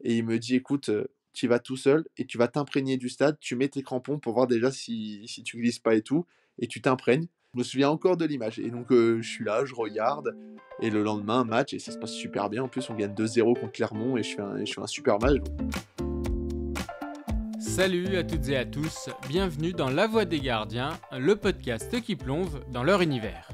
et il me dit: «Écoute, tu y vas tout seul et tu vas t'imprégner du stade. Tu mets tes crampons pour voir déjà si tu glisses pas et tout et tu t'imprègnes». Je me souviens encore de l'image et donc je suis là, je regarde et le lendemain, match et ça se passe super bien. En plus, on gagne 2-0 contre Clermont et je fais un super match. Salut à toutes et à tous, bienvenue dans La Voix des Gardiens, le podcast qui plonge dans leur univers.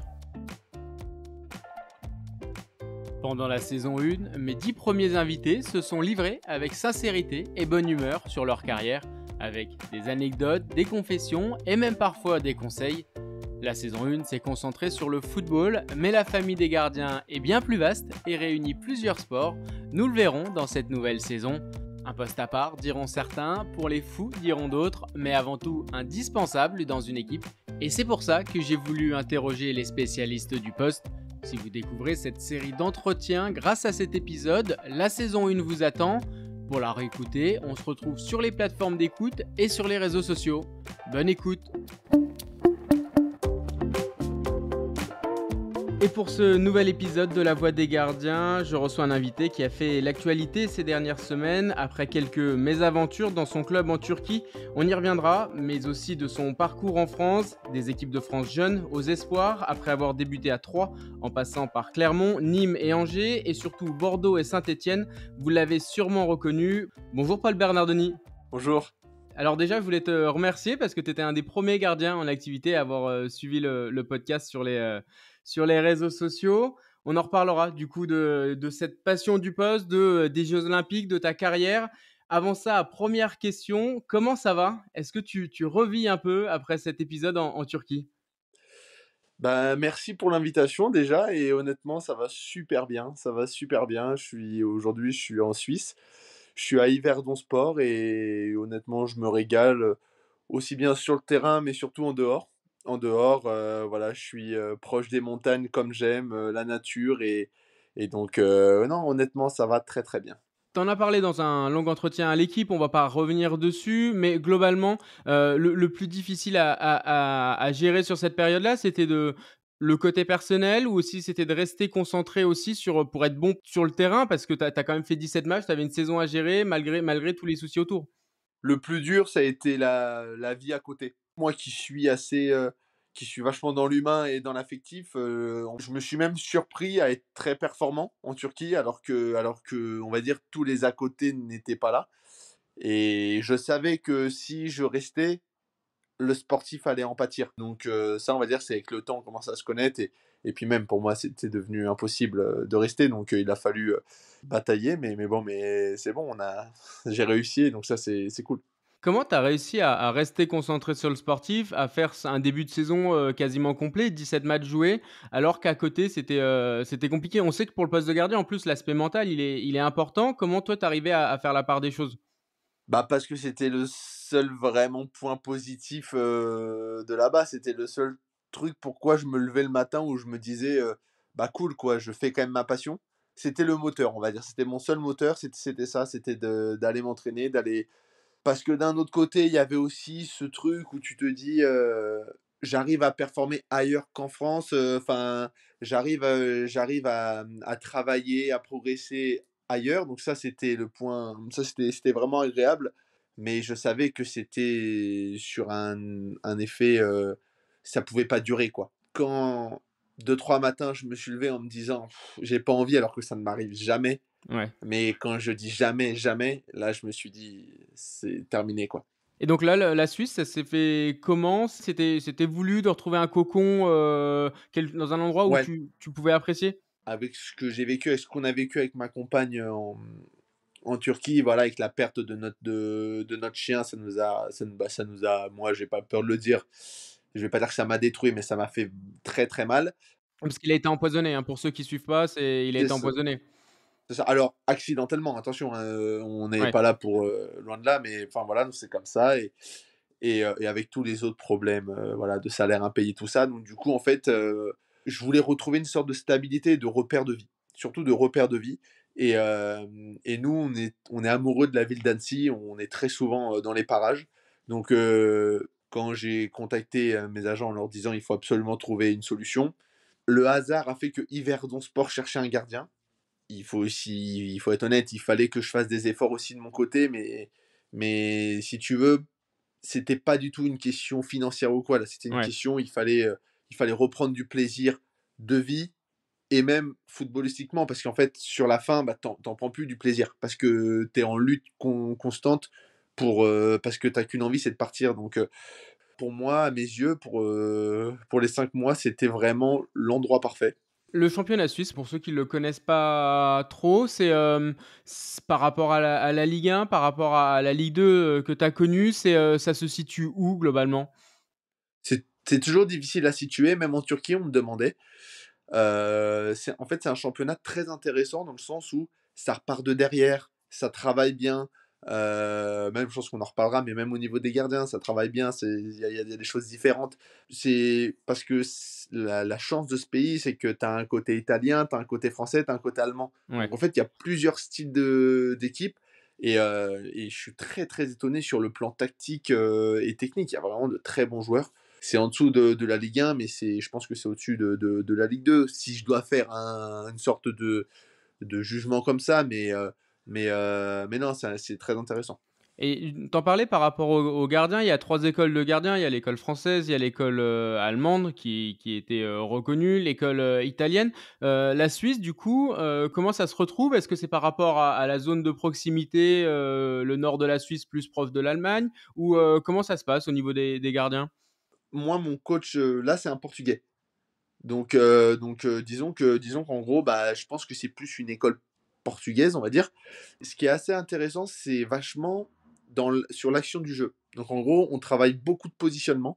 Pendant la saison 1, mes 10 premiers invités se sont livrés avec sincérité et bonne humeur sur leur carrière, avec des anecdotes, des confessions et même parfois des conseils. La saison 1 s'est concentrée sur le football, mais la famille des gardiens est bien plus vaste et réunit plusieurs sports. Nous le verrons dans cette nouvelle saison. Un poste à part, diront certains, pour les fous, diront d'autres, mais avant tout indispensable dans une équipe. Et c'est pour ça que j'ai voulu interroger les spécialistes du poste. Si vous découvrez cette série d'entretiens grâce à cet épisode, la saison 1 vous attend. Pour la réécouter, on se retrouve sur les plateformes d'écoute et sur les réseaux sociaux. Bonne écoute! Et pour ce nouvel épisode de La Voix des Gardiens, je reçois un invité qui a fait l'actualité ces dernières semaines après quelques mésaventures dans son club en Turquie. On y reviendra, mais aussi de son parcours en France, des équipes de France jeunes aux espoirs, après avoir débuté à Troyes en passant par Clermont, Nîmes et Angers, et surtout Bordeaux et Saint-Étienne. Vous l'avez sûrement reconnu. Bonjour Paul Bernardoni. Bonjour. Alors déjà, je voulais te remercier parce que tu étais un des premiers gardiens en activité à avoir suivi le podcast sur les réseaux sociaux. On en reparlera du coup de cette passion du poste, des Jeux Olympiques, de ta carrière. Avant ça, première question, comment ça va? Est-ce que tu revis un peu après cet épisode en Turquie? Bah, merci pour l'invitation déjà et honnêtement, ça va super bien, ça va super bien. Aujourd'hui, je suis en Suisse. Je suis à Yverdon Sport et honnêtement, je me régale, aussi bien sur le terrain, mais surtout en dehors. En dehors, voilà, je suis, proche des montagnes comme j'aime, la nature et donc non, honnêtement, ça va très, très bien. T'en as parlé dans un long entretien à l'équipe, on va pas revenir dessus, mais globalement, le plus difficile à gérer sur cette période-là, c'était le côté personnel ou aussi c'était de rester concentré aussi pour être bon sur le terrain? Parce que tu as quand même fait 17 matchs, tu avais une saison à gérer malgré tous les soucis autour. Le plus dur, ça a été la vie à côté. Moi qui suis vachement dans l'humain et dans l'affectif, je me suis même surpris à être très performant en Turquie alors que on va dire tous les à côté n'étaient pas là et je savais que si je restais, le sportif allait en pâtir. Donc ça, on va dire, c'est avec le temps, on commence à se connaître et puis même pour moi, c'était devenu impossible, de rester donc il a fallu, batailler mais bon, mais c'est bon, j'ai réussi donc ça, c'est cool. Comment tu as réussi à rester concentré sur le sportif, à faire un début de saison, quasiment complet, 17 matchs joués, alors qu'à côté c'était compliqué? On sait que pour le poste de gardien, en plus, l'aspect mental, il est important. Comment toi, tu arrivais à faire la part des choses? Bah, parce que c'était le seul vraiment point positif, de là-bas. C'était le seul truc pourquoi je me levais le matin où je me disais, «Bah, cool quoi, je fais quand même ma passion». C'était le moteur, on va dire. C'était mon seul moteur, c'était ça, c'était d'aller m'entraîner, d'aller parce que d'un autre côté, il y avait aussi ce truc où tu te dis, «J'arrive à performer ailleurs qu'en France», enfin, j'arrive à travailler, à progresser ailleurs, donc ça, c'était le point ça, c'était vraiment agréable, mais je savais que c'était sur un effet, ça pouvait pas durer, quoi. Quand 2-3 matins, je me suis levé en me disant: «J'ai pas envie», alors que ça ne m'arrive jamais, Ouais. mais quand je dis jamais, jamais, là, je me suis dit: «C'est terminé, quoi». Et donc là, la Suisse, ça s'est fait comment? C'était voulu de retrouver un cocon, dans un endroit où Ouais, tu pouvais apprécier? avec ce que j'ai vécu, avec ce qu'on a vécu avec ma compagne, en Turquie, voilà, avec la perte de notre chien, ça nous a moi, j'ai pas peur de le dire, je vais pas dire que ça m'a détruit, mais ça m'a fait très, très mal. Parce qu'il a été empoisonné, hein, pour ceux qui suivent pas, il a C'est été ça, empoisonné. c'est ça. Alors accidentellement, attention, hein, on n'est Ouais. pas là pour, loin de là, mais enfin voilà, nous c'est comme ça et avec tous les autres problèmes, voilà, de salaire impayé, tout ça. Donc du coup, en fait, je voulais retrouver une sorte de stabilité et de repère de vie. Surtout de repère de vie et nous, on est amoureux de la ville d'Annecy, on est très souvent, dans les parages. Donc quand j'ai contacté, mes agents en leur disant: «Il faut absolument trouver une solution», le hasard a fait que Yverdon Sport cherchait un gardien il faut être honnête, il fallait que je fasse des efforts aussi de mon côté, mais si tu veux, c'était pas du tout une question financière ou quoi, là, c'était une Ouais. question, il fallait reprendre du plaisir de vie et même footballistiquement parce qu'en fait, sur la fin, bah, tu en prends plus du plaisir parce que tu es en lutte constante parce que tu as qu'une envie, c'est de partir donc pour moi, à mes yeux, pour les 5 mois, c'était vraiment l'endroit parfait. Le championnat suisse, pour ceux qui le connaissent pas trop, c'est par rapport à la Ligue 1, par rapport à la Ligue 2, que tu as connue, ça se situe où globalement? C'est toujours difficile à situer, même en Turquie, on me demandait. C'est un championnat très intéressant dans le sens où ça repart de derrière, ça travaille bien, même je pense qu'on en reparlera, mais même au niveau des gardiens, ça travaille bien, il y a des choses différentes. C'est parce que la chance de ce pays, c'est que tu as un côté italien, tu as un côté français, tu as un côté allemand. Ouais. Donc en fait, il y a plusieurs styles d'équipes et je suis très, très étonné sur le plan tactique, et technique. Il y a vraiment de très bons joueurs. C'est en dessous de la Ligue 1, mais je pense que c'est au-dessus de la Ligue 2. Si je dois faire une sorte de jugement comme ça, mais non, c'est très intéressant. Et tu parlais par rapport aux gardiens, il y a 3 écoles de gardiens. Il y a l'école française, il y a l'école, allemande qui était, reconnue, l'école, italienne. La Suisse du coup, comment ça se retrouve? Est-ce que c'est par rapport à la zone de proximité, le nord de la Suisse plus proche de l'Allemagne? Ou, comment ça se passe au niveau des gardiens? Moi, mon coach, là, c'est un Portugais. Disons qu'en gros, bah, je pense que c'est plus une école portugaise, on va dire. Ce qui est assez intéressant, c'est vachement sur l'action du jeu. Donc en gros, on travaille beaucoup de positionnement.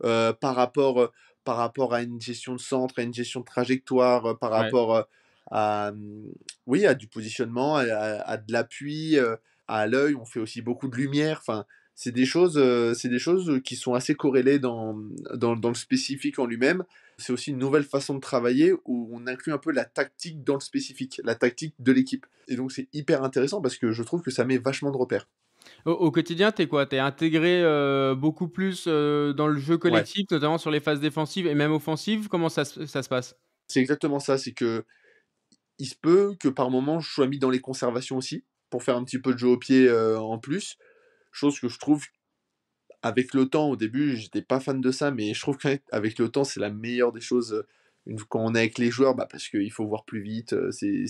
Par rapport à une gestion de centre, à une gestion de trajectoire, par Ouais. rapport, à, oui, à du positionnement, à de l'appui, à l'œil. On fait aussi beaucoup de lumière. Enfin, c'est des choses, qui sont assez corrélées dans le spécifique en lui-même. C'est aussi une nouvelle façon de travailler où on inclut un peu la tactique dans le spécifique, la tactique de l'équipe et donc c'est hyper intéressant parce que je trouve que ça met vachement de repères. Au quotidien, tu es quoi? Tu es intégré, beaucoup plus, dans le jeu Ouais. collectif, notamment sur les phases défensives et même offensives? Comment ça se passe? C'est exactement ça, c'est que il se peut que par moment, je sois mis dans les conservations aussi, pour faire un petit peu de jeu au pied, en plus. Chose que je trouve avec le temps, au début, j'étais pas fan de ça, mais je trouve qu'avec le temps, c'est la meilleure des choses, quand on est avec les joueurs, bah, parce qu'il faut voir plus vite, c'est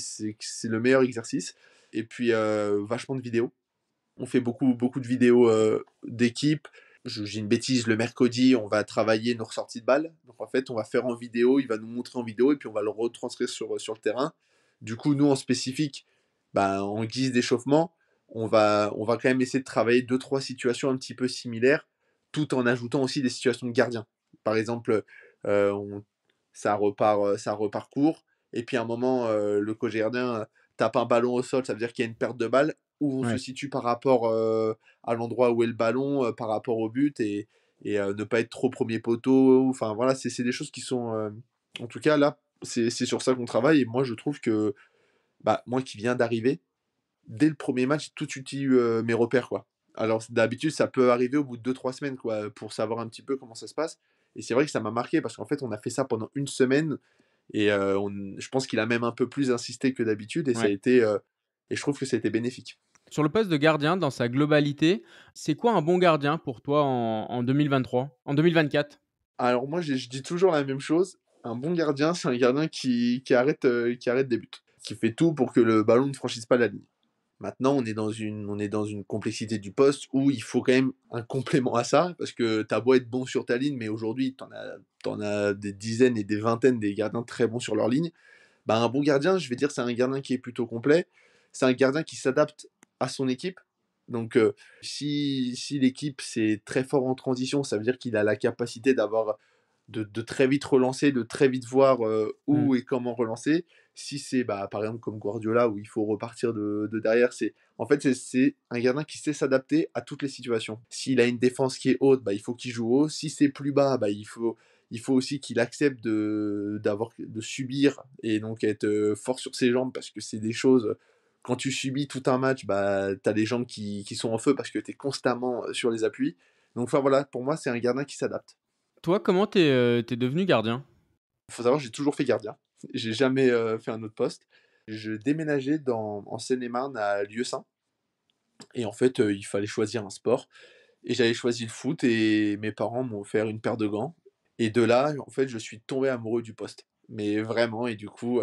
le meilleur exercice et puis, vachement de vidéos. On fait beaucoup, beaucoup de vidéos, d'équipe. Je dis une bêtise, le mercredi, on va travailler nos ressorties de balles. Donc en fait, on va faire en vidéo, il va nous montrer en vidéo et puis on va le retranscrire sur le terrain. Du coup, nous, en spécifique, bah, en guise d'échauffement, on va quand même essayer de travailler deux trois situations un petit peu similaires, tout en ajoutant aussi des situations de gardien. Par exemple, on ça repart court et puis à un moment, le coach gardien, tape un ballon au sol, ça veut dire qu'il y a une perte de balle où on se Ouais. situe par rapport, à l'endroit où est le ballon, par rapport au but et ne pas être trop premier poteau. Enfin voilà, c'est des choses qui sont, en tout cas là, c'est sur ça qu'on travaille et moi je trouve que, bah, moi qui viens d'arriver, dès le premier match, j'ai tout de suite eu, mes repères, quoi. Alors d'habitude, ça peut arriver au bout de deux trois semaines, quoi, pour savoir un petit peu comment ça se passe et c'est vrai que ça m'a marqué parce qu'en fait, on a fait ça pendant une semaine et je pense qu'il a même un peu plus insisté que d'habitude et ça a Ouais. été, et je trouve que ça a été bénéfique. Sur le poste de gardien, dans sa globalité, c'est quoi un bon gardien pour toi en 2023? En 2024? Alors moi, je dis toujours la même chose, un bon gardien, c'est un gardien qui arrête des buts, qui fait tout pour que le ballon ne franchisse pas la ligne. Maintenant, on est dans une complexité du poste où il faut quand même un complément à ça, parce que tu as beau être bon sur ta ligne, mais aujourd'hui, tu en as des dizaines et des vingtaines des gardiens très bons sur leur ligne. Bah, un bon gardien, je vais dire, c'est un gardien qui est plutôt complet. C'est un gardien qui s'adapte à son équipe. Donc, si l'équipe, c'est très fort en transition, ça veut dire qu'il a la capacité de très vite relancer, de très vite voir Mmh. où et comment relancer. Si c'est, bah, par exemple, comme Guardiola, où il faut repartir de derrière, c'est un gardien qui sait s'adapter à toutes les situations. S'il a une défense qui est haute, bah, il faut qu'il joue haut. Si c'est plus bas, bah, il faut aussi qu'il accepte de subir et donc être fort sur ses jambes parce que c'est des choses. Quand tu subis tout un match, bah, tu as des jambes qui sont en feu parce que tu es constamment sur les appuis. Donc, enfin voilà, pour moi, c'est un gardien qui s'adapte. Toi, comment tu es devenu gardien? Il faut savoir, j'ai toujours fait gardien. J'ai jamais fait un autre poste. Je déménageais en Seine-et-Marne à Lieusaint et en fait, il fallait choisir un sport et j'avais choisi le foot et mes parents m'ont offert une paire de gants et de là, en fait, je suis tombé amoureux du poste. Mais vraiment et du coup,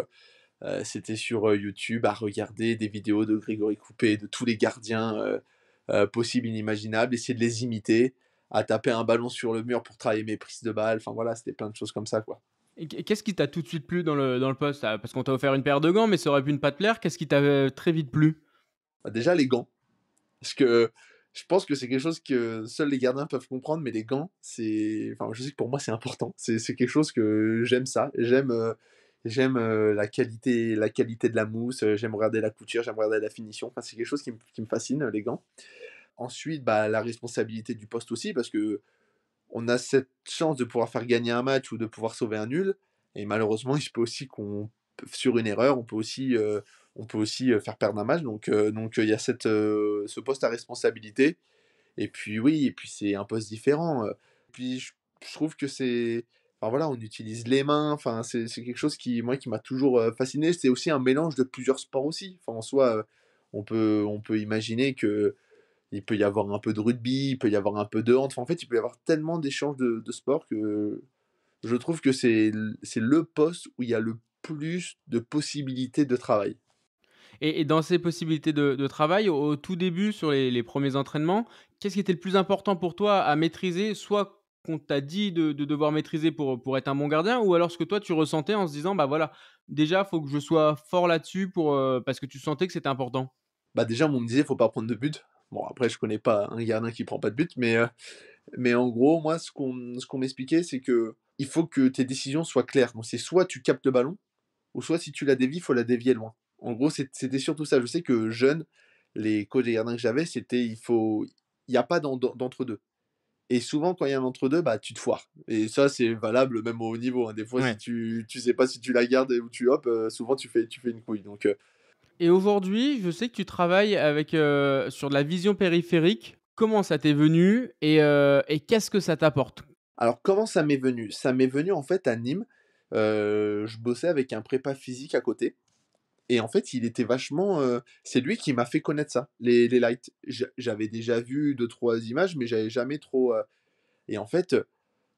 c'était sur, YouTube à regarder des vidéos de Grégory Coupé, de tous les gardiens, possibles, inimaginables, essayer de les imiter, à taper un ballon sur le mur pour travailler mes prises de balles, enfin voilà, c'était plein de choses comme ça, quoi. Et qu'est-ce qui t'a tout de suite plu dans le poste? Parce qu'on t'a offert une paire de gants, mais ça aurait pu ne pas te plaire. Qu'est-ce qui t'a très vite plu? Bah, déjà les gants, parce que je pense que c'est quelque chose que seuls les gardiens peuvent comprendre, mais les gants, enfin, je sais que pour moi, c'est important. C'est quelque chose que j'aime ça. J'aime, la qualité de la mousse, j'aime regarder la couture, j'aime regarder la finition. Enfin, c'est quelque chose qui me fascine, les gants. Ensuite, bah, la responsabilité du poste aussi, parce que on a cette chance de pouvoir faire gagner un match ou de pouvoir sauver un nul. Et malheureusement, il se peut aussi sur une erreur, on peut aussi faire perdre un match. Donc, il y a ce poste à responsabilité. Et puis oui, et puis c'est un poste différent. Puis je trouve que enfin voilà, on utilise les mains. Enfin, c'est quelque chose qui m'a toujours fasciné. C'est aussi un mélange de plusieurs sports aussi. Enfin, en soi, on peut imaginer que il peut y avoir un peu de rugby, il peut y avoir un peu de hand. Enfin, en fait, il peut y avoir tellement d'échanges de sports que je trouve que c'est le poste où il y a le plus de possibilités de travail. Et dans ces possibilités de travail, au tout début, sur les premiers entraînements, qu'est-ce qui était le plus important pour toi à maîtriser? Soit qu'on t'a dit de devoir maîtriser pour être un bon gardien, ou alors ce que toi tu ressentais en se disant: «Bah, voilà, déjà, faut que je sois fort là-dessus parce que tu sentais que c'était important»? Bah, déjà, on me disait: «Faut pas prendre de but». Bon, après, je connais pas un gardien qui prend pas de but, mais en gros, moi, ce qu'on m'expliquait, c'est que il faut que tes décisions soient claires. Donc c'est soit tu captes le ballon, ou soit si tu la dévies, il faut la dévier loin. En gros, c'était surtout ça. Je sais que jeune, les coachs des gardiens que j'avais, c'était il y a pas d'entre-deux. Et souvent, quand il y a un entre-deux, bah, tu te foires. Et ça, c'est valable même au haut niveau, hein. Des fois, si Ouais. tu sais pas si tu la gardes ou tu hop, souvent tu fais une couille. Donc, Et aujourd'hui, je sais que tu travailles sur de la vision périphérique. Comment ça t'est venu et qu'est-ce que ça t'apporte? alors comment ça m'est venu? Ça m'est venu en fait à Nîmes, je bossais avec un prépa physique à côté et en fait, il était vachement, c'est lui qui m'a fait connaître ça, les lights. J'avais déjà vu deux trois images, mais j'avais jamais trop, et en fait,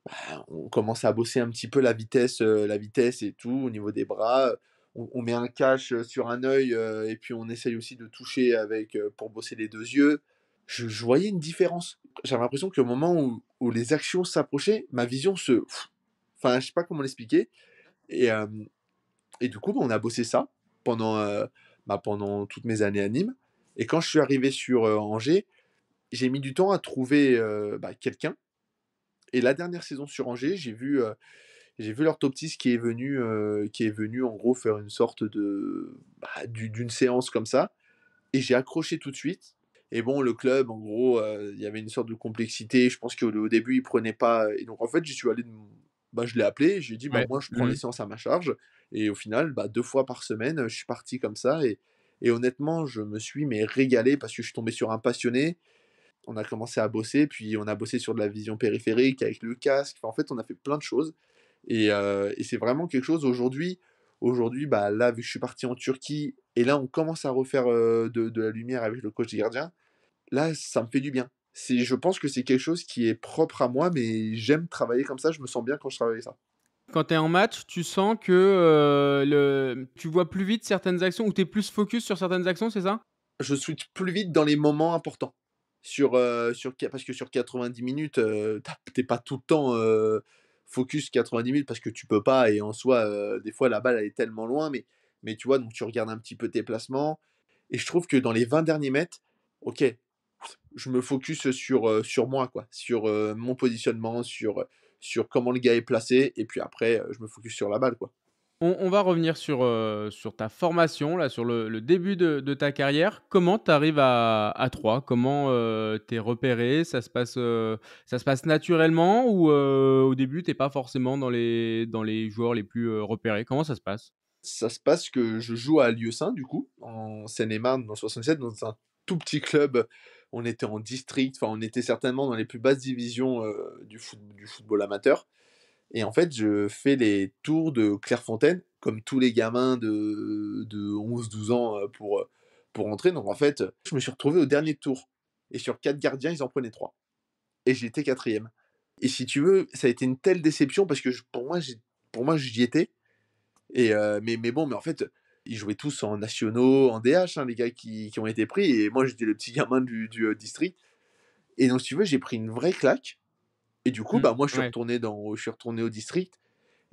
bah, on commence à bosser un petit peu la vitesse et tout au niveau des bras, on met un cache, sur un œil, et puis on essaye aussi de toucher pour bosser les 2 yeux. Je voyais une différence. J'avais l'impression qu'au moment où les actions s'approchaient, ma vision enfin, je sais pas comment l'expliquer et du coup, bah, on a bossé ça pendant, pendant toutes mes années à Nîmes et quand je suis arrivé sur, Angers, j'ai mis du temps à trouver, quelqu'un et la dernière saison sur Angers, j'ai vu l'orthoptiste qui est venu en gros faire une sorte d'une séance comme ça et j'ai accroché tout de suite et bon le club en gros, il y avait une sorte de complexité. Je pense qu'au début, ils prenaient pas et donc en fait, j'y suis allé je l'ai appelé, je lui ai dit: «Bah, Ouais. moi, je prends les Mmh. séances à ma charge» et au final, 2 fois par semaine, je suis parti comme ça et honnêtement, je me suis mais régalé parce que je suis tombé sur un passionné. On a commencé à bosser, puis on a bossé sur de la vision périphérique avec le casque. Enfin, en fait, on a fait plein de choses et c'est vraiment quelque chose aujourd'hui, bah, là, vu que je suis parti en Turquie et là, on commence à refaire, de la lumière avec le coach des gardiens. Là, ça me fait du bien. Je pense que c'est quelque chose qui est propre à moi, mais j'aime travailler comme ça, je me sens bien quand je travaille ça. Quand tu es en match, tu sens que, tu vois plus vite certaines actions ou tu es plus focus sur certaines actions, c'est ça? Je switch plus vite dans les moments importants. Parce que sur 90 minutes, tu pas tout le temps, focus 90 minutes parce que tu peux pas et en soi, des fois la balle elle est tellement loin, mais tu vois? Donc tu regardes un petit peu tes placements et je trouve que dans les 20 derniers mètres, OK, je me focus sur moi quoi, sur, mon positionnement, sur comment le gars est placé et puis après, je me focus sur la balle quoi. On va revenir sur ta formation, là, sur le début de ta carrière. Comment tu arrives à 3? Comment, tu es repéré? Ça se passe naturellement ou, au début, tu es pas forcément dans les joueurs les plus, repérés? Comment ça se passe? Ça se passe que je joue à Lieusaint du coup, en Seine-et-Marne dans 67 dans un tout petit club. On était en district, enfin on était certainement dans les plus basses divisions, du football amateur et en fait je fais les tours de Clairefontaine comme tous les gamins de 11-12 ans pour rentrer. Donc en fait, je me suis retrouvé au dernier tour. Et sur 4 gardiens, ils en prenaient 3. Et j'étais quatrième. Et si tu veux, ça a été une telle déception parce que pour moi, j'y étais. Mais bon, mais en fait, ils jouaient tous en nationaux, en DH, hein, les gars qui ont été pris. Et moi, j'étais le petit gamin du district. Et donc, si tu veux, j'ai pris une vraie claque. Et du coup, Mmh, bah, moi, ouais. je suis retourné au district.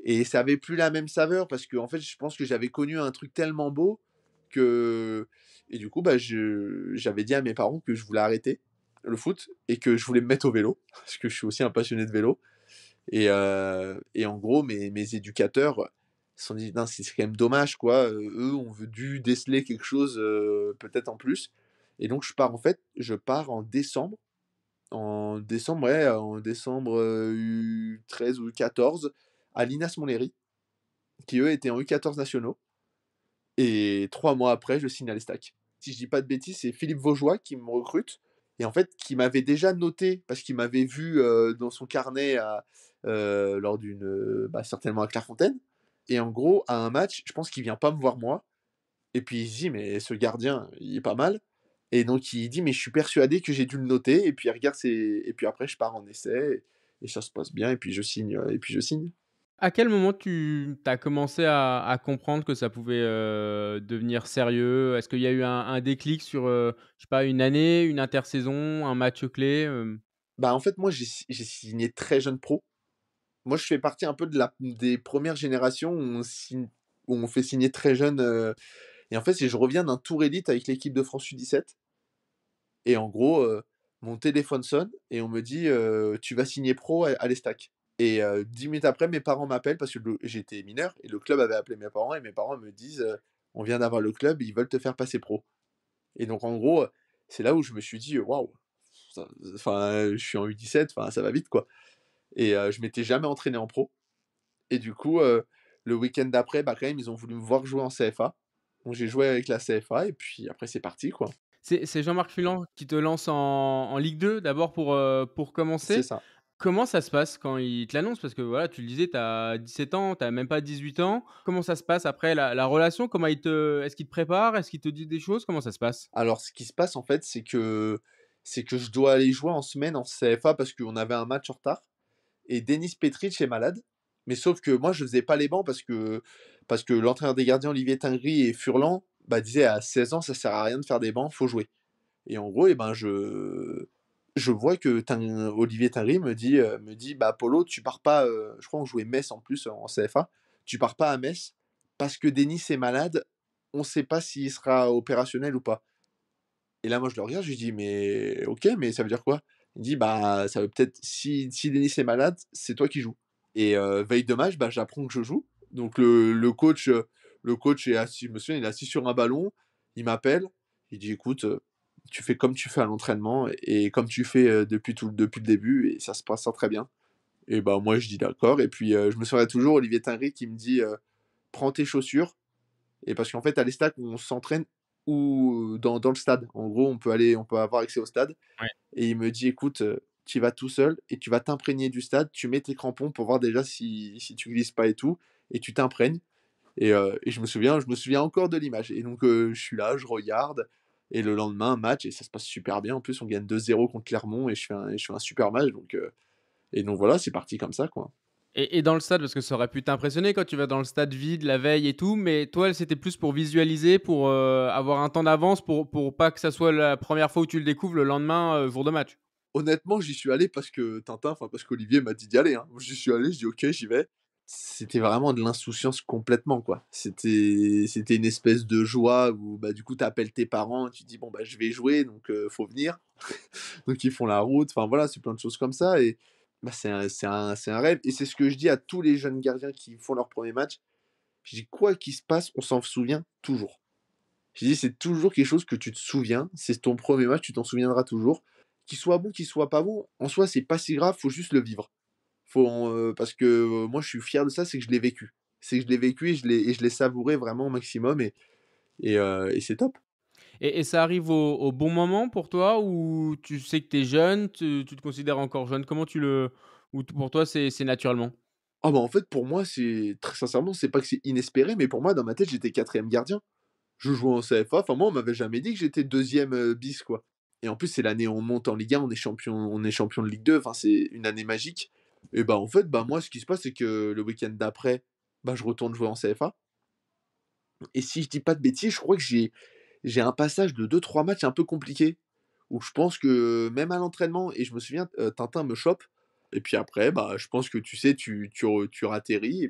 Et ça avait plus la même saveur parce que en fait, je pense que j'avais connu un truc tellement beau que et du coup, bah, j'avais dit à mes parents que je voulais arrêter le foot et que je voulais me mettre au vélo parce que je suis aussi un passionné de vélo et en gros, mes éducateurs se sont dit: «Non, c'est quand même dommage quoi, eux ont dû déceler quelque chose, peut-être en plus» et donc je pars en décembre, U13 ou U14 à l'Inas Montlhéry qui eux étaient en U14 nationaux et 3 mois après, je signe à l'Estac. Si je dis pas de bêtises, c'est Philippe Vaugeois qui me recrute et en fait, qui m'avait déjà noté parce qu'il m'avait vu, dans son carnet lors d'une, bah, certainement à Clairefontaine et en gros, à un match, je pense qu'il vient pas me voir moi et puis il se dit: «Mais ce gardien, il est pas mal» et donc il dit: «Mais je suis persuadé que j'ai dû le noter» et puis il regarde ses et puis après je pars en essai et ça se passe bien et puis je signe. À quel moment tu as commencé à comprendre que ça pouvait, devenir sérieux? Est-ce qu'il y a eu un déclic sur, je sais pas, une année, une intersaison, un match clé, Bah, en fait, moi, j'ai signé très jeune pro. Moi, je fais partie un peu des premières générations où on fait signer très jeune, et en fait, c'est je reviens d'un tour élite avec l'équipe de France U17 et en gros, mon téléphone sonne et on me dit, «Tu vas signer pro à l'Estac» et 10 minutes après, mes parents m'appellent parce que j'étais mineur et le club avait appelé mes parents et mes parents me disent, «On vient d'avoir le club, ils veulent te faire passer pro» et donc en gros, c'est là où je me suis dit: «Waouh, ça enfin, je suis en U17, enfin, ça va vite, quoi» et je m'étais jamais entraîné en pro et du coup, le week-end d'après, bah, quand même, ils ont voulu me voir jouer en CFA. Donc j'ai joué avec la CFA et puis après c'est parti, quoi. c'est Jean-Marc Fulan qui te lance en Ligue 2 d'abord pour C'est commencer. ça. Comment ça se passe quand il te l'annonce? Parce que voilà, tu le disais, tu as 17 ans, tu as même pas 18 ans. Comment ça se passe après la relation? Comment il te est-ce qu'il te prépare? Est-ce qu'il te dit des choses? Comment ça se passe? Alors ce qui se passe, en fait, c'est que je dois aller jouer en semaine en CFA parce qu'on avait un match en retard et Denis Petric est malade. Mais sauf que moi, je faisais pas les bancs parce que l'entraîneur des gardiens, Olivier Tinguery et Furlan, bah, disait: «À 16 ans, ça sert à rien de faire des bancs, faut jouer». Et en gros, et ben, je vois que Olivier Tinry me dit: «Bah, Polo, tu pars pas», je crois on jouait Metz en plus en CFA. «Tu pars pas à Metz parce que Denis est malade, on sait pas s'il sera opérationnel ou pas». Et là, moi, je le regarde, je lui dis: «Mais OK, mais ça veut dire quoi?» Il me dit: «Bah, ça veut peut-être si Denis est malade, c'est toi qui joues». Et veille de match, bah, j'apprends que je joue. Donc le coach est assis, je me souviens, il est assis sur un ballon, il m'appelle, il dit: «Écoute, tu fais comme tu fais à l'entraînement et comme tu fais, depuis le début et ça se passe très bien». Et bah, moi, je dis: «D'accord» et puis, je me souviendrai toujours Olivier Tinry qui me dit, «Prends tes chaussures» et parce qu'en fait, à l'Estac, on s'entraîne ou dans le stade. En gros, on peut avoir accès au stade Ouais. et il me dit: «Écoute, tu y vas tout seul et tu vas t'imprégner du stade, tu mets tes crampons pour voir déjà si tu glisses pas et tout et tu t'imprègnes» et je me souviens encore de l'image et donc je suis là, je regarde et le lendemain, match et ça se passe super bien. En plus, on gagne 2-0 contre Clermont et je fais un super match et donc voilà, c'est parti comme ça, quoi. Et dans le stade, parce que ça aurait pu t'impressionner quand tu vas dans le stade vide la veille et tout, mais toi, c'était plus pour visualiser, pour, avoir un temps d'avance, pour pas que ça soit la première fois où tu le découvres le lendemain, jour de match? Honnêtement, j'y suis allé parce que parce qu'Olivier m'a dit d'y aller, hein. J'y suis allé, je dis: «OK, j'y vais». C'était vraiment de l'insouciance complètement, quoi. C'était une espèce de joie où, bah, du coup, tu appelles tes parents, tu dis: «Bon, bah, je vais jouer donc faut venir». Donc ils font la route, enfin voilà, c'est plein de choses comme ça et bah, c'est un rêve et c'est ce que je dis à tous les jeunes gardiens qui font leur premier match. Je dis: «Quoi qu'il se passe, on s'en souvient toujours». Je dis: «C'est toujours quelque chose que tu te souviens, c'est ton premier match, tu t'en souviendras toujours». Qu'il soit bon, qu'il soit pas bon, en soi, c'est pas si grave, faut juste le vivre. Parce que, moi, je suis fier de ça, c'est que je l'ai vécu. C'est que je l'ai vécu et je l'ai savouré vraiment au maximum et c'est top. Et ça arrive au bon moment pour toi, ou tu sais que tu es jeune, tu te considères encore jeune? Comment tu le ou pour toi c'est naturellement? Ah bah, en fait, pour moi, c'est très sincèrement, c'est pas que c'est inespéré, mais pour moi, dans ma tête, j'étais quatrième gardien. Je jouais en CFA, enfin moi, on m'avait jamais dit que j'étais deuxième e bis, quoi. Et en plus, c'est l'année où on monte en Ligue 1, on est champion de Ligue 2, enfin, c'est une année magique. Et bah, en fait, bah, moi, ce qui se passe, c'est que le week-end d'après, bah, je retourne jouer en CFA. Et si je dis pas de bêtises, je crois que j'ai un passage de 2 3 matchs un peu compliqué, où je pense que même à l'entraînement et je me souviens, Tintin me chope et puis après, bah, je pense que tu sais, tu ratterris et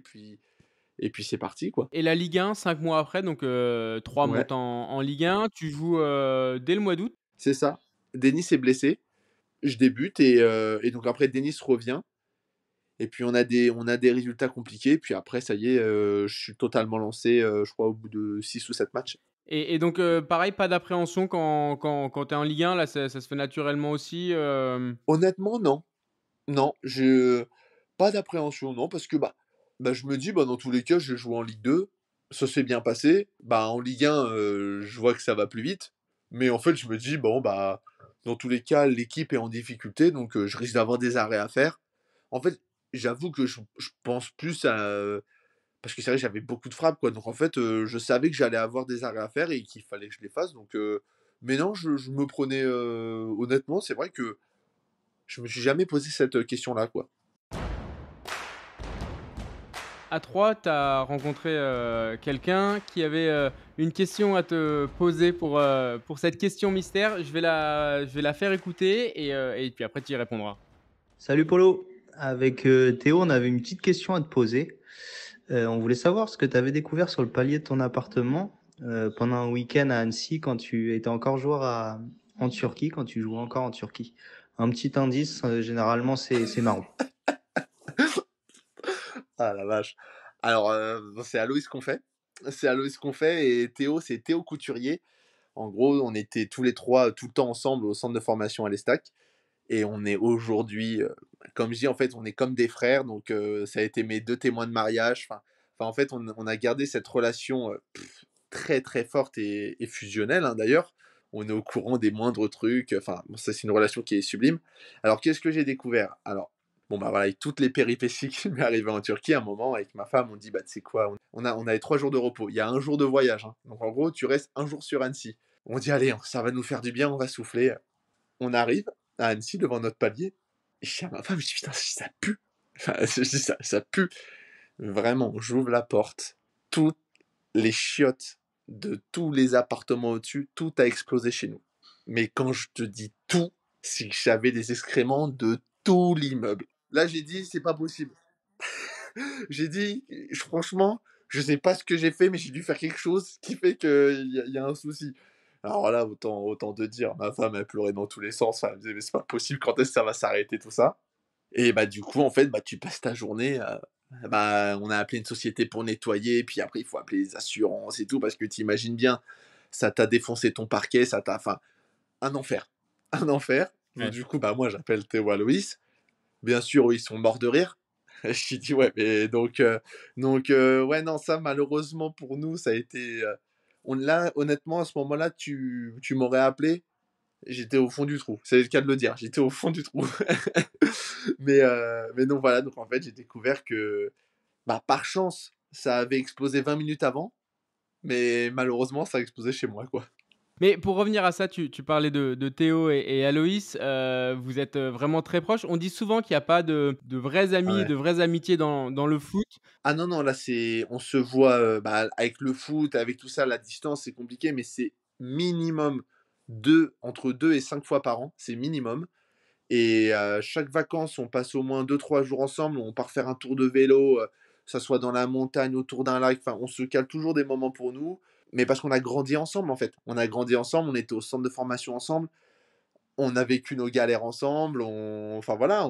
puis c'est parti, quoi. Et la Ligue 1, 5 mois après, donc 3 Ouais, montent en Ligue 1. Tu joues, dès le mois d'août. c'est ça. Denis est blessé, je débute et donc après Denis revient et puis on a des résultats compliqués, puis après ça y est, je suis totalement lancé, je crois au bout de 6 ou 7 matchs. Et donc pareil, pas d'appréhension quand tu es en Ligue 1, là, ça se fait naturellement aussi, Honnêtement, non. Non, pas d'appréhension, non, parce que, bah, je me dis: «Bah, dans tous les cas, je joue en Ligue 2, ça s'est bien passé». Bah, en Ligue 1, je vois que ça va plus vite, mais en fait, je me dis: «Bon, bah, dans tous les cas, l'équipe est en difficulté, donc je risque d'avoir des arrêts à faire». En fait, j'avoue que je pense plus à, parce que c'est vrai que j'avais beaucoup de frappes, quoi, donc en fait, je savais que j'allais avoir des arrêts à faire et qu'il fallait que je les fasse, donc mais non, je me prenais, honnêtement, c'est vrai que je me suis jamais posé cette, question-là, quoi. à 3, tu as rencontré, quelqu'un qui avait, une question à te poser pour cette question mystère. Je vais la faire écouter et puis après tu y répondras. Salut Polo, avec Théo, on avait une petite question à te poser. On voulait savoir ce que tu avais découvert sur le palier de ton appartement pendant un week-end à Annecy quand tu étais encore joueur en Turquie, quand tu jouais encore en Turquie. Un petit indice, généralement c'est marrant. Ah la vache. Alors, c'est Aloïs qu'on fait. C'est Aloïs qu'on fait et Théo, c'est Théo Couturier. En gros, on était tous les 3 tout le temps ensemble au centre de formation à l'Estac et on est aujourd'hui, comme je dis, en fait, on est comme des frères donc ça a été mes 2 témoins de mariage. En fait, on a gardé cette relation, très, très forte et fusionnelle, hein, d'ailleurs. On est au courant des moindres trucs, enfin, bon, ça, c'est une relation qui est sublime. Alors, qu'est-ce que j'ai découvert? Alors, bon, bah, voilà, avec toutes les péripéties qui m'est arrivées en Turquie, à un moment, avec ma femme, on dit: «Bah, tu sais quoi? On avait 3 jours de repos. Il y a un jour de voyage, hein, donc en gros, tu restes un jour sur Annecy». On dit: «Allez, ça va nous faire du bien, on va souffler». On arrive à Annecy, devant notre palier et je dis à ma femme, je dis: «Putain, ça pue». Enfin, je dis: «Ça pue». Vraiment, j'ouvre la porte, toutes les chiottes de tous les appartements au-dessus, tout a explosé chez nous. Mais quand je te dis tout, c'est que j'avais des excréments de tout l'immeuble. Là, j'ai dit: «C'est pas possible». J'ai dit: «Franchement, je sais pas ce que j'ai fait, mais j'ai dû faire quelque chose qui fait qu'il y a un souci». Alors là, autant te dire, ma femme, elle pleurait dans tous les sens. Enfin, elle me disait: «Mais c'est pas possible, quand est-ce que ça va s'arrêter tout ça?» Et bah, du coup, en fait, bah, tu passes ta journée, bah, on a appelé une société pour nettoyer, puis après il faut appeler les assurances et tout, parce que tu imagines bien, ça t'a défoncé ton parquet, ça t'a enfin, un enfer, un enfer. Donc Ouais. du coup, bah, moi j'appelle Théo et Aloïs. Bien sûr, eux, ils sont morts de rire. Je lui dis: «Ouais, mais ouais, non, ça malheureusement pour nous, ça a été, on là, honnêtement, à ce moment-là, tu m'aurais appelé, j'étais au fond du trou. C'est le cas de le dire, j'étais au fond du trou». Mais donc voilà, donc en fait, j'ai découvert que, bah, par chance, ça avait explosé 20 minutes avant, mais malheureusement, ça a explosé chez moi, quoi. Mais pour revenir à ça, tu parlais de Théo et Aloïs, vous êtes, vraiment très proches. On dit souvent qu'il y a pas de vrais Ah amis, ouais. de vraies amitiés dans le foot. Ah non, non, là, c'est on se voit, bah, avec le foot, avec tout ça, la distance, c'est compliqué, mais c'est minimum 2 entre 2 et 5 fois par an, c'est minimum et chaque vacances, on passe au moins 2 3 jours ensemble, on part faire un tour de vélo, que ça soit dans la montagne, autour d'un lac, enfin, on se cale toujours des moments pour nous, mais parce qu'on a grandi ensemble, en fait. On a grandi ensemble, on était au centre de formation ensemble, on a vécu nos galères ensemble, enfin voilà,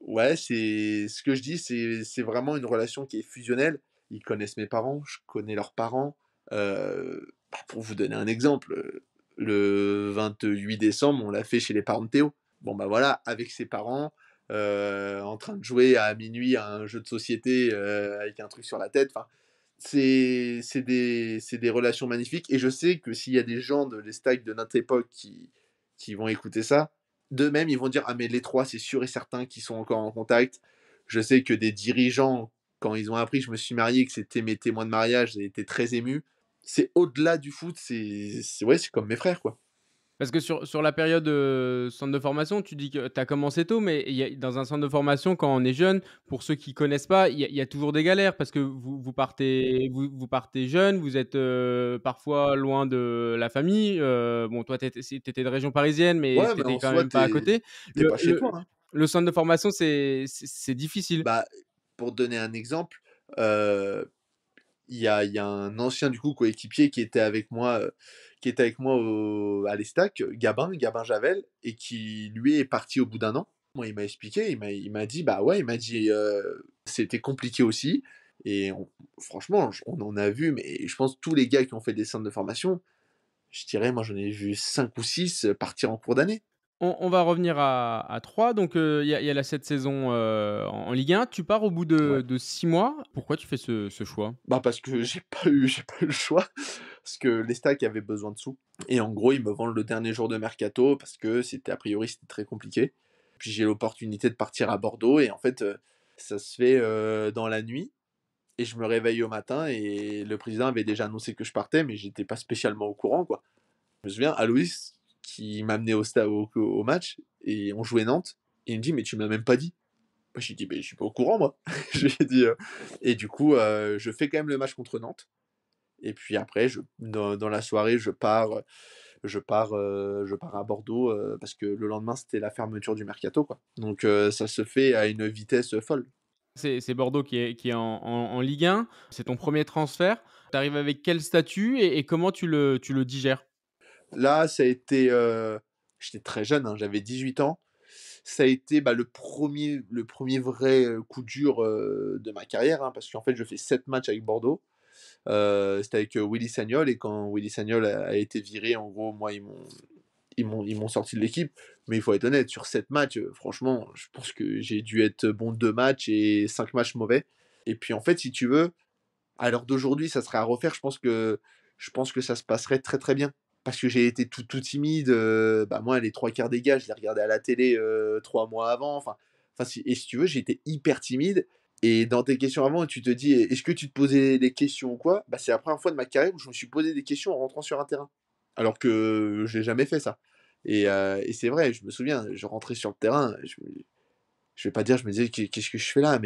ouais, c'est ce que je dis, c'est vraiment une relation qui est fusionnelle. Ils connaissent mes parents, je connais leurs parents. Bah, pour vous donner un exemple, le 28 décembre, on l'a fait chez les parents de Théo. Bon, bah, voilà, avec ses parents, en train de jouer à minuit à un jeu de société, avec un truc sur la tête, enfin, c'est des relations magnifiques et je sais que s'il y a des gens de l'Estac de notre époque qui vont écouter ça, d'eux-mêmes, ils vont dire: «Ah mais les 3 c'est sûr et certain qu'ils sont encore en contact». Je sais que des dirigeants, quand ils ont appris que je me suis marié, que c'était mes témoins de mariage, ils étaient très émus. C'est au-delà du foot, ouais, c'est comme mes frères, quoi. Parce que sur la période, centre de formation, tu dis que tu as commencé tôt, mais il y a dans un centre de formation, quand on est jeune, pour ceux qui connaissent pas, il y a toujours des galères parce que vous partez jeunes, vous êtes, parfois loin de la famille. Bon, toi, tu étais de région parisienne, mais Ouais, tu mais en étais quand soi, même pas à côté. t'es Le pas chez le toi, hein. le centre de formation, c'est difficile. Bah, pour te donner un exemple, heu, il y a un ancien, du coup, coéquipier qui était avec moi à l'Estac, Gabin Javel, et qui, lui, est parti au bout d'un an. Moi, il m'a expliqué, il m'a dit: «Bah, ouais», il m'a dit, «C'était compliqué aussi», et franchement, on en a vu, mais je pense tous les gars qui ont fait des centres de formation, je dirais, moi, j'en ai vu 5 ou 6 partir en cours d'année. On va revenir à Troyes, donc il y a la cette saison, en Ligue 1. Tu pars au bout Ouais. de 6 mois. Pourquoi tu fais ce choix? Bah, parce que j'ai pas eu le choix, parce que l'Estac avait besoin de sous, et en gros, ils me vendent le dernier jour de mercato parce que c'était, a priori, c'était très compliqué. Puis j'ai l'opportunité de partir à Bordeaux, et en fait, ça se fait, dans la nuit, et je me réveille au matin et le président avait déjà annoncé que je partais, mais j'étais pas spécialement au courant, quoi. Je me souviens, Aloïs, qui m'amenait au match, et on jouait Nantes, et il me dit: «Mais tu me l'as même pas dit». Moi, j'ai dit: «Mais je suis pas au courant, moi». Je lui ai dit, et du coup, je fais quand même le match contre Nantes, et puis après, dans la soirée, je pars à Bordeaux, parce que le lendemain, c'était la fermeture du mercato, quoi. Donc ça se fait à une vitesse folle. C'est Bordeaux qui est en Ligue 1. C'est ton premier transfert. Tu arrives avec quel statut et comment tu le digères? Là, ça a été, j'étais très jeune, hein, j'avais 18 ans. Ça a été, bah, le premier vrai, coup dur, de ma carrière, hein, parce qu'en fait, je fais 7 matchs avec Bordeaux. C'était avec, Willy Sagnol, et quand Willy Sagnol a été viré, en gros, moi, ils m'ont sorti de l'équipe. Mais il faut être honnête, sur 7 matchs, franchement, je pense que j'ai dû être bon 2 matchs et 5 matchs mauvais. Et puis, en fait, si tu veux, à l'heure d'aujourd'hui, ça serait à refaire. Je pense que ça se passerait très, très bien. Parce que j'ai été tout timide, bah, moi, les 3 quarts des gars, je les regardais à la télé, 3 mois avant. Si tu veux, j'étais hyper timide, et dans tes questions avant, tu te dis: «Est-ce que tu te posais des questions ou quoi?» Bah, c'est la première fois de ma carrière où je me suis posé des questions en rentrant sur un terrain. Alors que j'ai jamais fait ça, et c'est vrai, je me souviens, je rentrais sur le terrain, je vais pas dire, je me disais: «Qu'est-ce que je fais là?»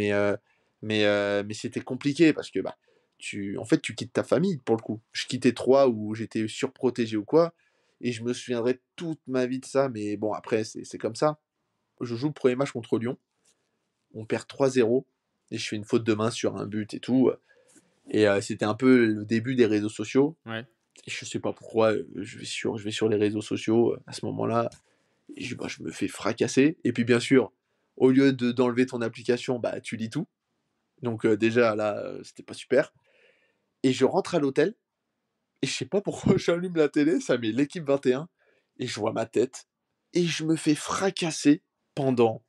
Mais c'était compliqué parce que, bah, en fait, tu quittes ta famille pour le coup. Je quittais Troyes où j'étais surprotégé ou quoi, et je me souviendrai toute ma vie de ça, mais bon, après, c'est comme ça. Je joue le premier match contre Lyon, on perd 3-0, et je fais une faute de main sur un but et tout, et c'était un peu le début des réseaux sociaux, Ouais. et je sais pas pourquoi, je vais sur les réseaux sociaux, à ce moment-là, et je me fais fracasser, et puis bien sûr, au lieu d'enlever ton application, bah, tu lis tout. Donc déjà là, c'était pas super, et je rentre à l'hôtel, et je sais pas pourquoi j'allume la télé, ça met l'équipe 21, et je vois ma tête, et je me fais fracasser pendant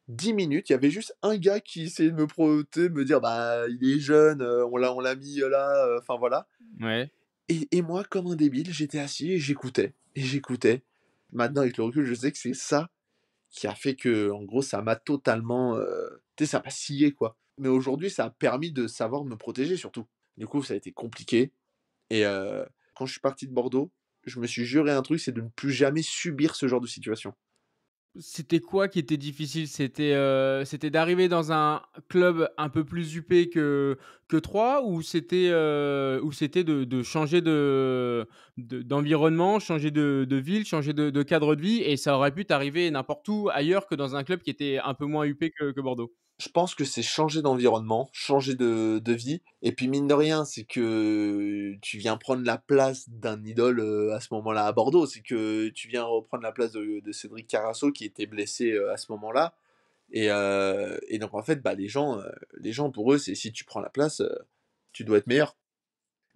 10 minutes. Il y avait juste un gars qui essayait de me dire: «Bah, il est jeune, on l'a mis, là», enfin voilà, Ouais. et moi, comme un débile, j'étais assis et j'écoutais et j'écoutais. Maintenant, avec le recul, je sais que c'est ça qui a fait que, en gros, ça m'a totalement, tu sais, ça m'a scié, quoi. Mais aujourd'hui, ça a permis de savoir me protéger surtout. Du coup, ça a été compliqué, et quand je suis parti de Bordeaux, je me suis juré un truc, c'est de ne plus jamais subir ce genre de situation. C'était quoi qui était difficile? C'était d'arriver dans un club un peu plus huppé que Troyes, ou c'était de changer d'environnement, changer de ville, changer de cadre de vie, et ça aurait pu t'arriver n'importe où ailleurs que dans un club qui était un peu moins huppé que Bordeaux? Je pense que c'est changer d'environnement, changer de vie, et puis mine de rien, c'est que tu viens prendre la place d'un idole, à ce moment-là à Bordeaux. C'est que tu viens reprendre la place de Cédric Carrasco qui était blessé, à ce moment-là, et donc en fait, bah, les gens pour eux, c'est si tu prends la place, tu dois être meilleur,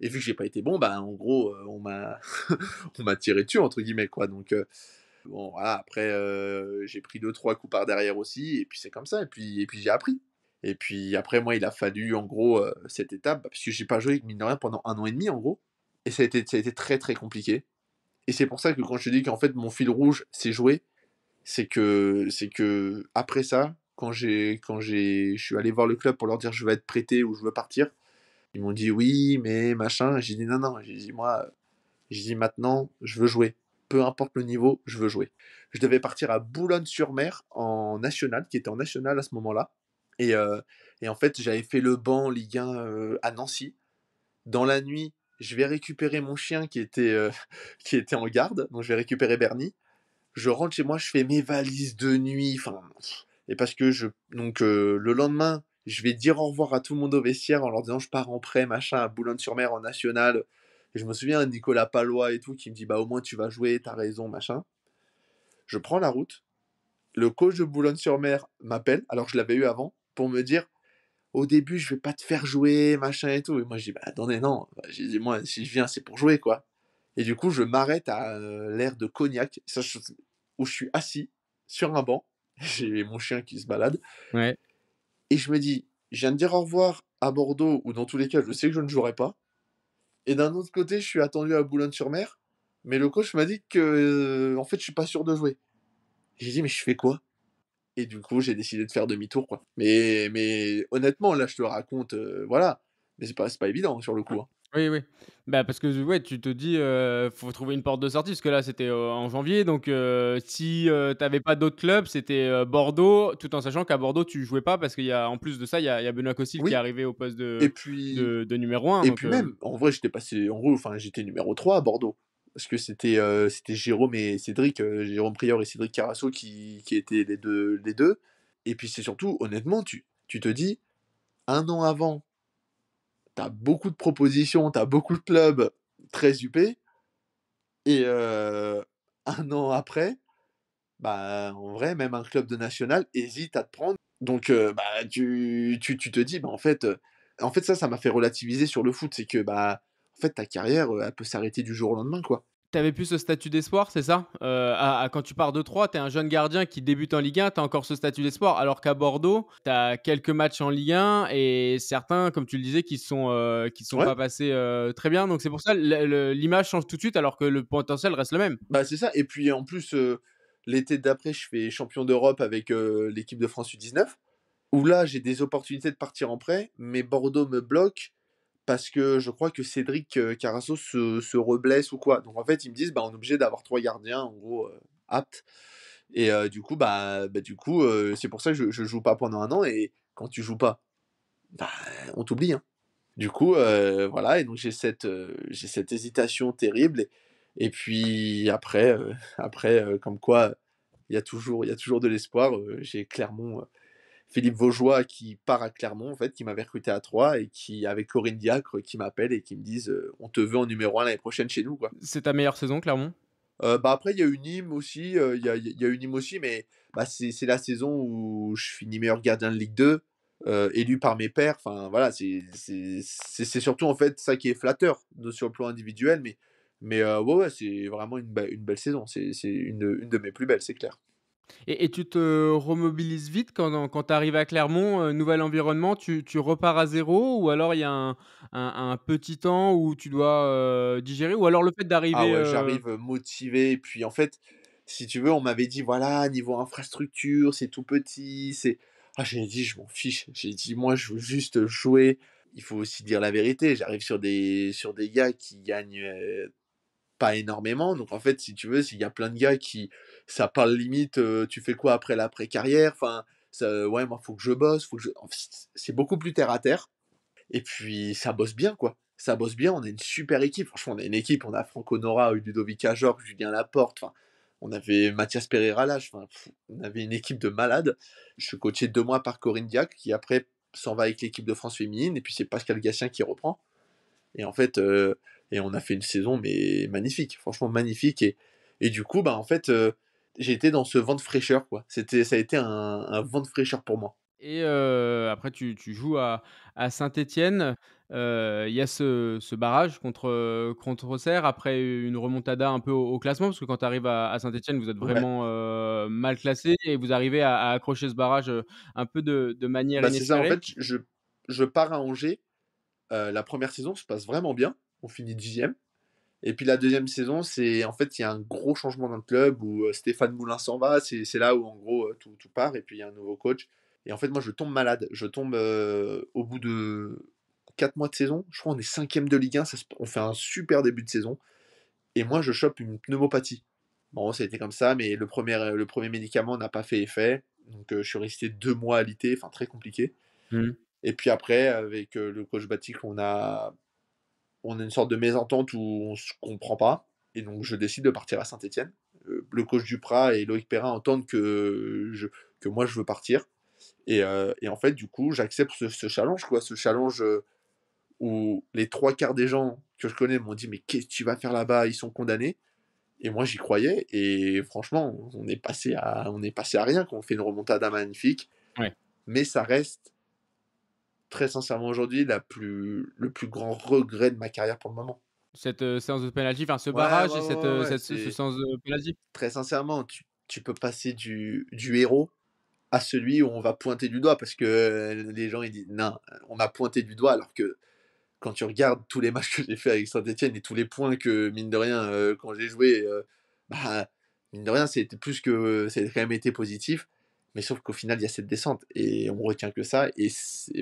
et vu que j'ai pas été bon, bah, en gros, on m'a on m'a «tiré dessus» entre guillemets, quoi, donc bon, voilà, après, j'ai pris deux trois coups par derrière aussi, et puis c'est comme ça, et puis j'ai appris. Et puis après, moi, il a fallu, en gros, cette étape, bah, parce que j'ai pas joué, mine de rien, pendant un an et demi, en gros, et ça a été très, très compliqué, et c'est pour ça que quand je te dis qu'en fait, mon fil rouge, c'est jouer, c'est que après ça, je suis allé voir le club pour leur dire je veux être prêté ou je veux partir. Ils m'ont dit oui, mais machin. J'ai dit non, non. J'ai dit moi, j'ai dit maintenant, je veux jouer. Peu importe le niveau, je veux jouer. Je devais partir à Boulogne-sur-Mer en national, qui était en national à ce moment-là. Et, euh, et en fait, j'avais fait le banc Ligue 1 à Nancy. Dans la nuit, je vais récupérer mon chien qui était en garde. Donc je vais récupérer Bernie. Je rentre chez moi, je fais mes valises de nuit. Enfin, et parce que le lendemain, je vais dire au revoir à tout le monde au vestiaire en leur disant je pars en prêt, machin, à Boulogne-sur-Mer en national. Et je me souviens de Nicolas Palois et tout qui me dit bah au moins tu vas jouer, t'as raison, machin. Je prends la route. Le coach de Boulogne-sur-Mer m'appelle, alors que je l'avais eu avant, pour me dire au début je vais pas te faire jouer, machin et tout. Et moi je dis bah attendez, non. J'ai dit moi si je viens c'est pour jouer quoi. Et du coup je m'arrête à l'aire de Cognac, où je suis assis sur un banc. J'ai mon chien qui se balade. Ouais. Et je me dis, je viens de dire au revoir à Bordeaux, où dans tous les cas, je sais que je ne jouerai pas. Et d'un autre côté, je suis attendu à Boulogne-sur-Mer. Mais le coach m'a dit que, en fait, je suis pas sûr de jouer. J'ai dit, mais je fais quoi? Et du coup, j'ai décidé de faire demi-tour, quoi. Mais honnêtement, là, je te le raconte, voilà. Mais c'est pas évident, sur le coup, hein. Oui, oui. Bah, parce que ouais, tu te dis, faut trouver une porte de sortie parce que là, c'était, en janvier donc si, tu pas d'autres clubs, c'était, Bordeaux, tout en sachant qu'à Bordeaux, tu jouais pas parce qu'il y a en plus de ça, il y a Benoît Costil qui est Oui. arrivé au poste Et de puis, de numéro un Et donc puis même, en vrai, en gros, enfin, j'étais numéro 3 à Bordeaux. Parce que c'était Jérôme et Cédric, Jérôme Prieur et Cédric Carasso qui étaient les deux. Et puis c'est surtout, honnêtement, tu te dis, un an avant, t'as beaucoup de propositions, t'as beaucoup de clubs très huppés. Et un an après, bah, en vrai, même un club de national hésite à te prendre. Donc, bah, tu te dis, bah, en fait, ça m'a fait relativiser sur le foot. C'est que, bah, en fait, ta carrière, elle peut s'arrêter du jour au lendemain, quoi. tu avais plus ce statut d'espoir, c'est ça? Quand tu pars de Troyes, tu es un jeune gardien qui débute en Ligue 1, tu as encore ce statut d'espoir, alors qu'à Bordeaux, tu as quelques matchs en Ligue 1 et certains, comme tu le disais, qui sont Ouais, pas passés, très bien donc c'est pour ça l'image change tout de suite alors que le potentiel reste le même. bah, c'est ça. Et puis, en plus, l'été d'après, je fais champion d'Europe avec l'équipe de France U19, où là, j'ai des opportunités de partir en prêt, mais Bordeaux me bloque parce que je crois que Cédric Carasso se reblesse ou quoi. Donc en fait, ils me disent, bah, on est obligé d'avoir 3 gardiens, en gros, aptes. Et du coup, c'est pour ça que je joue pas pendant un an. Et quand tu joues pas, bah, on t'oublie, hein. Du coup, voilà. Et donc j'ai cette hésitation terrible. Et puis après, comme quoi, il y a toujours de l'espoir. J'ai Clermont, Philippe Vaugeois qui part à Clermont, en fait, qui m'avait recruté à Troyes et qui, avec Corinne Diacre, qui m'appelle et qui me disent on te veut en numéro 1 l'année prochaine chez nous, quoi. C'est ta meilleure saison, Clermont? Bah après, il y a eu Nîmes aussi, il y a eu Nîmes aussi, mais bah, c'est la saison où je finis meilleur gardien de Ligue 2, élu par mes pairs. Enfin, voilà, c'est surtout en fait ça qui est flatteur sur le plan individuel, mais ouais, ouais, c'est vraiment une belle saison. C'est une de mes plus belles, c'est clair. Et tu te remobilises vite quand tu arrives à Clermont, nouvel environnement, tu repars à zéro ou alors il y a un petit temps où tu dois, digérer? Ou alors le fait Ah d'arriver, ouais, j'arrive motivé. Et puis en fait, si tu veux, on m'avait dit voilà, niveau infrastructure, c'est tout petit. J'ai dit, je m'en fiche. J'ai dit, moi, je veux juste jouer. Il faut aussi dire la vérité. J'arrive sur des gars qui gagnent pas énormément. Donc en fait, si tu veux, s'il y a plein de gars qui, ça parle limite, tu fais quoi après l'après-carrière? Enfin, ouais, moi, faut que je bosse. En fait, c'est beaucoup plus terre à terre. Et puis, ça bosse bien, quoi. Ça bosse bien, on a une super équipe. Franchement, on a une équipe. On a Franck Honora, Ludovic Ajorc, Julien Laporte. Enfin, on avait Mathias Pereira Lage. Enfin, on avait une équipe de malades. Je suis coaché 2 mois par Corinne Diacre, qui après s'en va avec l'équipe de France féminine. Et puis, c'est Pascal Gatien qui reprend. Et en fait, et on a fait une saison, mais magnifique. Franchement, magnifique. Et du coup, bah, en fait, j'ai été dans ce vent de fraîcheur, quoi. Ça a été un vent de fraîcheur pour moi. et après tu joues à Saint-Étienne. Il y a ce barrage contre Auxerre après une remontada un peu au classement parce que quand tu arrives à Saint-Étienne, vous êtes Ouais. vraiment, mal classé et vous arrivez à accrocher ce barrage, un peu de manière Bah, c'est ça, en inespérée. fait, je pars à Angers. La première saison se passe vraiment bien. On finit 10e. Et puis la deuxième saison, c'est en fait, il y a un gros changement dans le club où Stéphane Moulin s'en va. C'est là où, en gros, tout part. Et puis il y a un nouveau coach. Et en fait, moi, je tombe malade. Je tombe au bout de 4 mois de saison. Je crois qu'on est 5e de Ligue 1. On fait un super début de saison. Et moi, je chope une pneumopathie. Bon, ça a été comme ça, mais le premier médicament n'a pas fait effet. Donc, je suis resté 2 mois alité, enfin très compliqué. Mhm. Et puis après, avec le coach Batik, on a une sorte de mésentente où on se comprend pas. Et donc, je décide de partir à Saint-Etienne. Le coach Duprat et Loïc Perrin entendent que moi, je veux partir. Et en fait, du coup, j'accepte ce challenge, quoi. Ce challenge où les 3 quarts des gens que je connais m'ont dit: mais qu'est-ce que tu vas faire là-bas? Ils sont condamnés. Et moi, j'y croyais. Et franchement, on est passé à rien quand on fait une remontada magnifique. Ouais. Mais ça reste, très sincèrement, aujourd'hui, le plus grand regret de ma carrière pour le moment. Cette séance de penalty, enfin ce Ouais, barrage ouais, et ouais, ouais, ouais, ce séance de penalty. très sincèrement, tu peux passer du héros à celui où on va pointer du doigt parce que les gens ils disent non, on m'a pointé du doigt alors que quand tu regardes tous les matchs que j'ai fait avec Saint-Etienne et tous les points que, mine de rien, quand j'ai joué, bah, mine de rien, c'est quand même été positif. Mais sauf qu'au final, il y a cette descente et on retient que ça.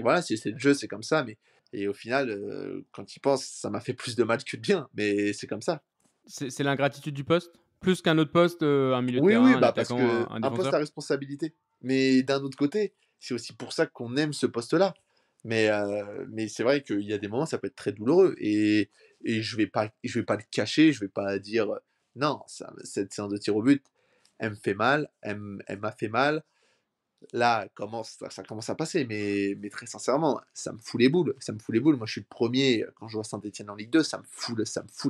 Voilà, c'est le jeu, c'est comme ça. Et au final, quand il pense, ça m'a fait plus de mal que de bien. Mais c'est comme ça. C'est l'ingratitude du poste? Plus qu'un autre poste, un milieu de Oui, terrain, oui, un bah parce attaquant, que un un poste défenseur? à responsabilité. Mais d'un autre côté, c'est aussi pour ça qu'on aime ce poste-là. Mais c'est vrai qu'il y a des moments, ça peut être très douloureux. Et je vais pas le cacher, je vais pas dire non, cette séance de tir au but, elle me fait mal, elle m'a fait mal. Là, ça commence à passer, mais très sincèrement, ça me fout les boules. Ça me fout les boules. Moi, je suis le premier, quand je vois Saint-Etienne en Ligue 2, ça me fout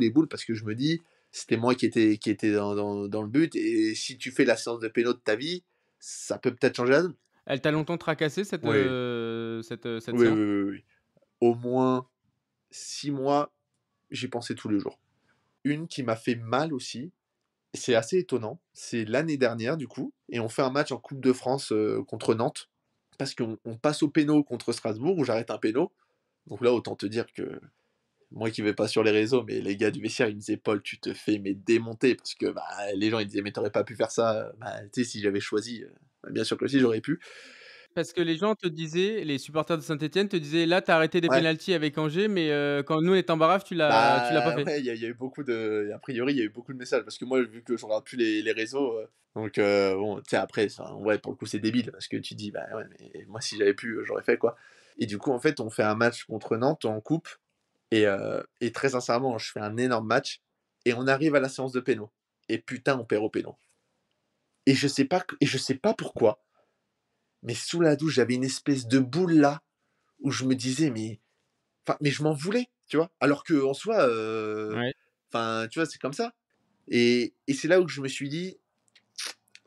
les boules parce que je me dis, c'était moi qui était dans le but. Et si tu fais la séance de péno de ta vie, ça peut peut-être changer la donne. Elle t'a longtemps tracassé Oui, cette oui, oui, séance? oui, oui. Au moins 6 mois, j'y pensais tous les jours. Une qui m'a fait mal aussi, c'est assez étonnant, c'est l'année dernière du coup, et on fait un match en Coupe de France contre Nantes, parce qu'on passe au péno contre Strasbourg, où j'arrête un péno. Donc là, autant te dire que moi qui vais pas sur les réseaux, mais les gars du vestiaire, ils me disaient: Paul, tu te fais mais démonter, parce que bah, les gens ils disaient: mais t'aurais pas pu faire ça, bah, tu sais, si j'avais choisi, bah, bien sûr que si, j'aurais pu. Parce que les gens te disaient, les supporters de Saint-Étienne te disaient: «Là, tu as arrêté des Ouais. pénaltys avec Angers, mais quand nous on était en barrage, tu l'as pas Bah fait». ouais, il y a eu beaucoup a priori, il y a eu beaucoup de messages, parce que moi, vu que je regarde plus les réseaux, donc bon, tu sais, après, ouais, pour le coup, c'est débile, parce que tu dis: bah ouais, mais moi, si j'avais pu, j'aurais fait quoi. Et du coup, en fait, on fait un match contre Nantes en coupe, et très sincèrement, je fais un énorme match, et on arrive à la séance de péno. Et putain, on perd au péno. Et je sais pas pourquoi, mais sous la douche, j'avais une espèce de boule là, où je me disais: mais je m'en voulais, tu vois? Alors que en soi, Ouais. enfin, tu vois, c'est comme ça. Et c'est là où je me suis dit: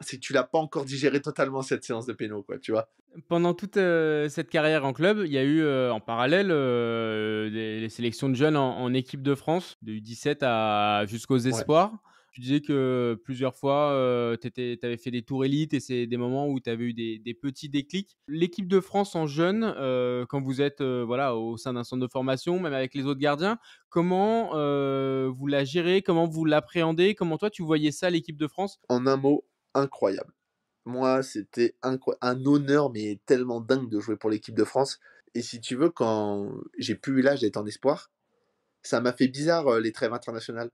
«C'est que tu l'as pas encore digéré totalement cette séance de péno, quoi», tu vois? Pendant toute, cette carrière en club, il y a eu, en parallèle, les sélections de jeunes en équipe de France, de U17 à jusqu'aux Ouais. espoirs. Tu disais que plusieurs fois, tu avais fait des tours élites et c'est des moments où tu avais eu des petits déclics. L'équipe de France en jeunes, quand vous êtes, voilà, au sein d'un centre de formation, même avec les autres gardiens, comment, vous la gérez? Comment vous l'appréhendez? Comment toi tu voyais ça, l'équipe de France? En un mot, incroyable. Moi, c'était un honneur, mais tellement dingue de jouer pour l'équipe de France. Et si tu veux, quand j'ai plus eu l'âge d'être en espoir, ça m'a fait bizarre, les trêves internationales.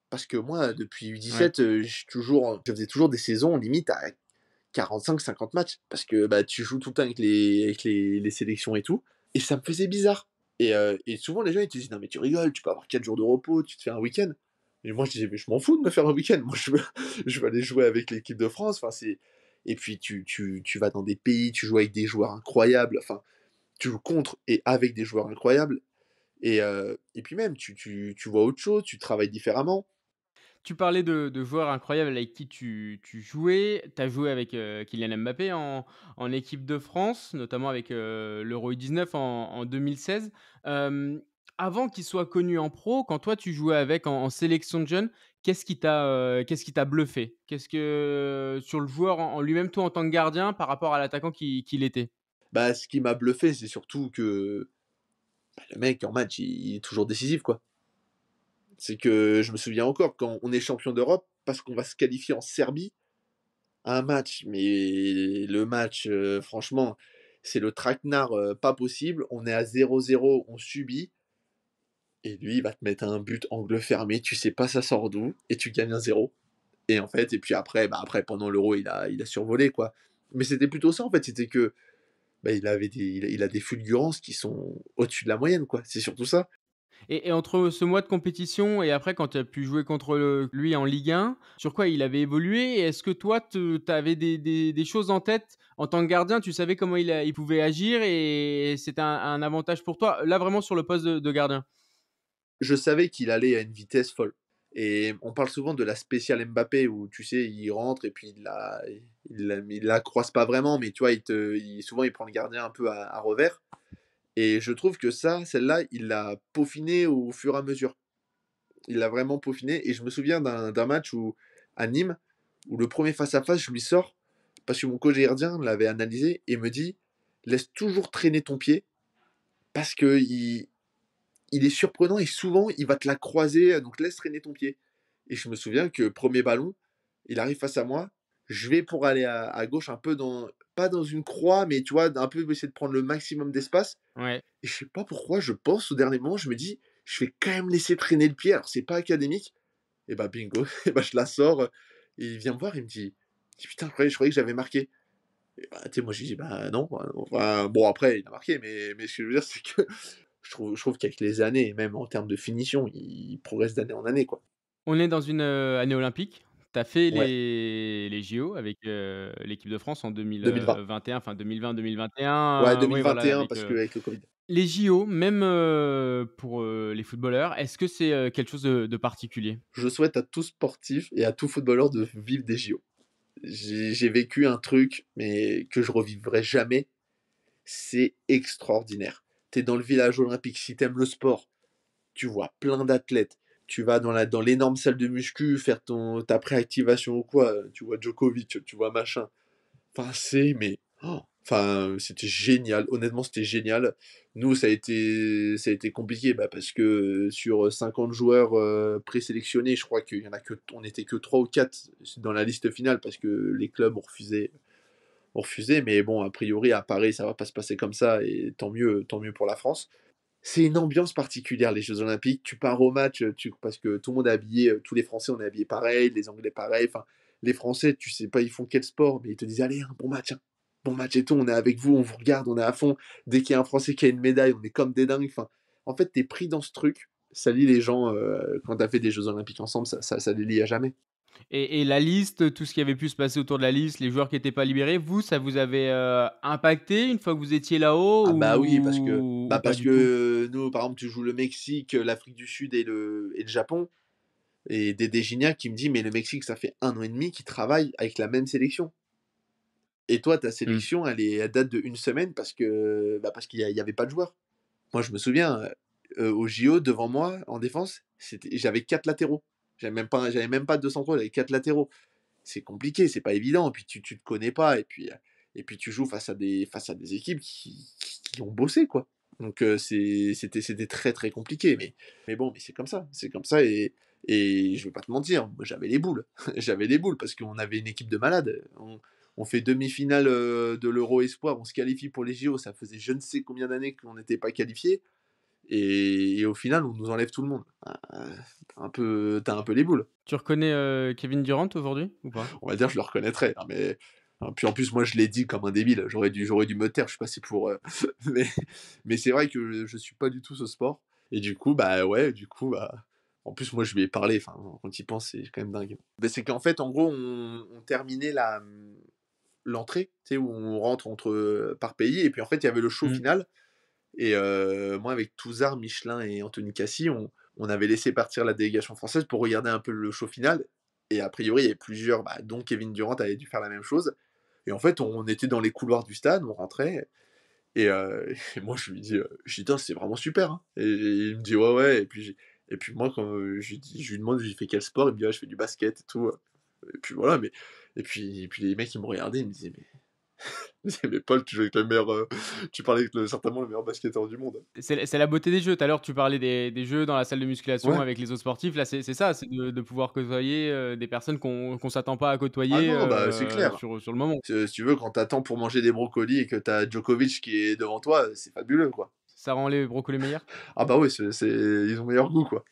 Parce que moi, depuis Ouais. U17, je faisais toujours des saisons limite à 45-50 matchs. Parce que bah, tu joues tout le temps avec les sélections et tout. Et ça me faisait bizarre. Et souvent, les gens, ils te disent: non, mais tu rigoles, tu peux avoir 4 jours de repos, tu te fais un week-end. Et moi, je disais: mais je m'en fous de me faire un week-end. Moi, je veux aller jouer avec l'équipe de France. Enfin, et puis, tu vas dans des pays, tu joues avec des joueurs incroyables. Enfin, tu joues contre et avec des joueurs incroyables. Et puis même, tu vois autre chose, tu travailles différemment. Tu parlais de joueurs incroyables avec qui tu jouais. Tu as joué avec, Kylian Mbappé en équipe de France, notamment avec, l'Euro U19 en 2016. Avant qu'il soit connu en pro, quand toi tu jouais avec en sélection de jeunes, qu'est-ce qui t'a bluffé? Qu'est-ce que sur le joueur en lui-même, toi en tant que gardien, par rapport à l'attaquant qu'il était? Bah, ce qui m'a bluffé, c'est surtout que bah, le mec, en match, il est toujours décisif, quoi. C'est que je me souviens encore, quand on est champion d'Europe, parce qu'on va se qualifier en Serbie, un match, mais le match, franchement. c'est le traquenard, pas possible. On est à 0-0, on subit et lui, il va te mettre un but angle fermé, tu sais pas ça sort d'où et tu gagnes 1-0 et en fait et puis après, après pendant l'Euro, il a survolé, quoi. Mais c'était plutôt ça, en fait, c'était que, bah, il a des fulgurances qui sont au-dessus de la moyenne, quoi. C'est surtout ça. Et entre ce mois de compétition et après quand tu as pu jouer contre, lui en Ligue 1, sur quoi il avait évolué? Et est-ce que toi tu avais des choses en tête en tant que gardien? Tu savais comment il pouvait agir et c'était un avantage pour toi? Là, vraiment sur le poste de gardien? Je savais qu'il allait à une vitesse folle et on parle souvent de la spéciale Mbappé où, tu sais, il rentre et puis il la croise pas vraiment, mais tu vois, souvent il prend le gardien un peu à revers et je trouve que celle-là, il l'a peaufiné au fur et à mesure. Il l'a vraiment peaufiné et je me souviens d'un match à Nîmes, où le premier face à face, je lui sors parce que mon coach gardien l'avait analysé et me dit: «Laisse toujours traîner ton pied parce qu'il est surprenant et souvent il va te la croiser, donc laisse traîner ton pied.» Et je me souviens que premier ballon, il arrive face à moi, je vais pour aller à gauche un peu pas dans une croix, mais tu vois, un peu essayer de prendre le maximum d'espace Ouais. et je sais pas pourquoi, je pense au dernier moment, je me dis: «Je vais quand même laisser traîner le pied», alors c'est pas académique et bah bingo, et bah je la sors, et il vient me voir, il dit: «Putain, je croyais que j'avais marqué.» Et bah, tu sais, moi je lui dis: «Bah non, enfin bon après il a marqué, mais ce que je veux dire c'est que je trouve qu'avec les années et même en termes de finition, il progresse d'année en année, quoi. On est dans une, année olympique. Tu as fait Ouais, les JO avec, l'équipe de France en 2020. 2021, enfin Ouais, 2020-2021, oui voilà 2021 avec, parce qu'avec le Covid. les JO même, pour, les footballeurs, est-ce que c'est, quelque chose de particulier? Je souhaite à tout sportif et à tout footballeur de vivre des JO. J'ai vécu un truc, mais que je revivrai jamais, c'est extraordinaire. Tu es dans le village olympique, si tu aimes le sport, tu vois plein d'athlètes. Tu vas dans l'énorme salle de muscu faire ta préactivation ou quoi, tu vois Djokovic, tu vois machin. Enfin, enfin, c'était génial. Honnêtement, c'était génial. Nous, ça a été compliqué, bah, parce que sur 50 joueurs présélectionnés, je crois on n'était que 3 ou 4 dans la liste finale parce que les clubs ont refusé. Mais bon, a priori, à Paris, ça va pas se passer comme ça et tant mieux pour la France. C'est une ambiance particulière, les Jeux Olympiques. Tu pars au match, parce que tout le monde est habillé, tous les Français, on est habillés pareil, les Anglais pareil. Enfin, les Français, tu sais pas, ils font quel sport, mais ils te disent: «Allez, un bon match, hein, bon match et tout, on est avec vous, on vous regarde, on est à fond.» Dès qu'il y a un Français qui a une médaille, on est comme des dingues. Enfin, en fait, tu es pris dans ce truc. Ça lie les gens, quand tu as fait des Jeux Olympiques ensemble, ça les lie à jamais. Et la liste, tout ce qui avait pu se passer autour de la liste, les joueurs qui étaient pas libérés, vous, ça vous avait, impacté une fois que vous étiez là-haut Ah bah oui, parce que ou pas parce du tout? que nous, par exemple, tu joues le Mexique, l'Afrique du Sud et le Japon. Et Dédé Gignac qui me dit: «Mais le Mexique, ça fait 1 an et demi qu'ils travaillent avec la même sélection. Et toi, ta Mmh. sélection, elle date de 1 semaine parce qu'il y avait pas de joueurs.» Moi, je me souviens, aux JO, devant moi, en défense, j'avais 4 latéraux. J'avais même pas 2 centraux, j'avais 4 latéraux. C'est compliqué, c'est pas évident. Et puis tu te connais pas et puis tu joues face à des équipes qui ont bossé, quoi. Donc c'était très, très compliqué. Mais bon, mais c'est comme ça et je vais pas te mentir, moi j'avais les boules. J'avais les boules parce qu'on avait une équipe de malades. On fait demi-finale, de l'Euro espoir, on se qualifie pour les JO, ça faisait je ne sais combien d'années qu'on n'était pas qualifiés et au final, on nous enlève tout le monde. Tu un peu les boules. Tu reconnais, Kevin Durant aujourd'hui ou pas? On va dire, je le reconnaîtrais, hein, mais puis en plus, moi, je l'ai dit comme un débile. J'aurais dû me taire. Je suis passé pour. Mais, mais c'est vrai que je suis pas du tout ce sport. Et du coup, bah ouais, en plus, moi, je lui ai parlé. Enfin, quand il pense, c'est quand même dingue. Bah, c'est qu'en fait, en gros, on terminait l'entrée, tu sais, où on rentre par pays. Et puis en fait, il y avait le show Mmh. final. Et moi, avec Touzard, Michelin et Anthony Cassis, on avait laissé partir la délégation française pour regarder un peu le show final. Et a priori, il y avait plusieurs, bah, dont Kevin Durant avait dû faire la même chose. Et en fait, on était dans les couloirs du stade, on rentrait. Et, et moi, je lui dis: «Tain, c'est vraiment super, hein.» Et il me dit: «Ouais, ouais.» Et puis moi, quand je lui demande, «J'ai fait quel sport?» Il me dit: «Ah, je fais du basket et tout.» Et puis voilà, et puis les mecs, ils me regardaient, ils me disaient: «Mais Mais Paul, tu jouais avec le meilleur, tu parlais avec certainement le meilleur basketteur du monde. C'est la beauté des jeux. Tout à l'heure, tu parlais des jeux dans la salle de musculation Ouais. avec les autres sportifs. Là, c'est ça, c'est de pouvoir côtoyer des personnes qu'on s'attend pas à Ah côtoyer non, bah c'est clair. sur le moment. Si tu veux, quand t'attends pour manger des brocolis et que t'as Djokovic qui est devant toi, c'est fabuleux, quoi. Ça rend les brocolis meilleurs. Ah bah oui, ils ont meilleur goût, quoi.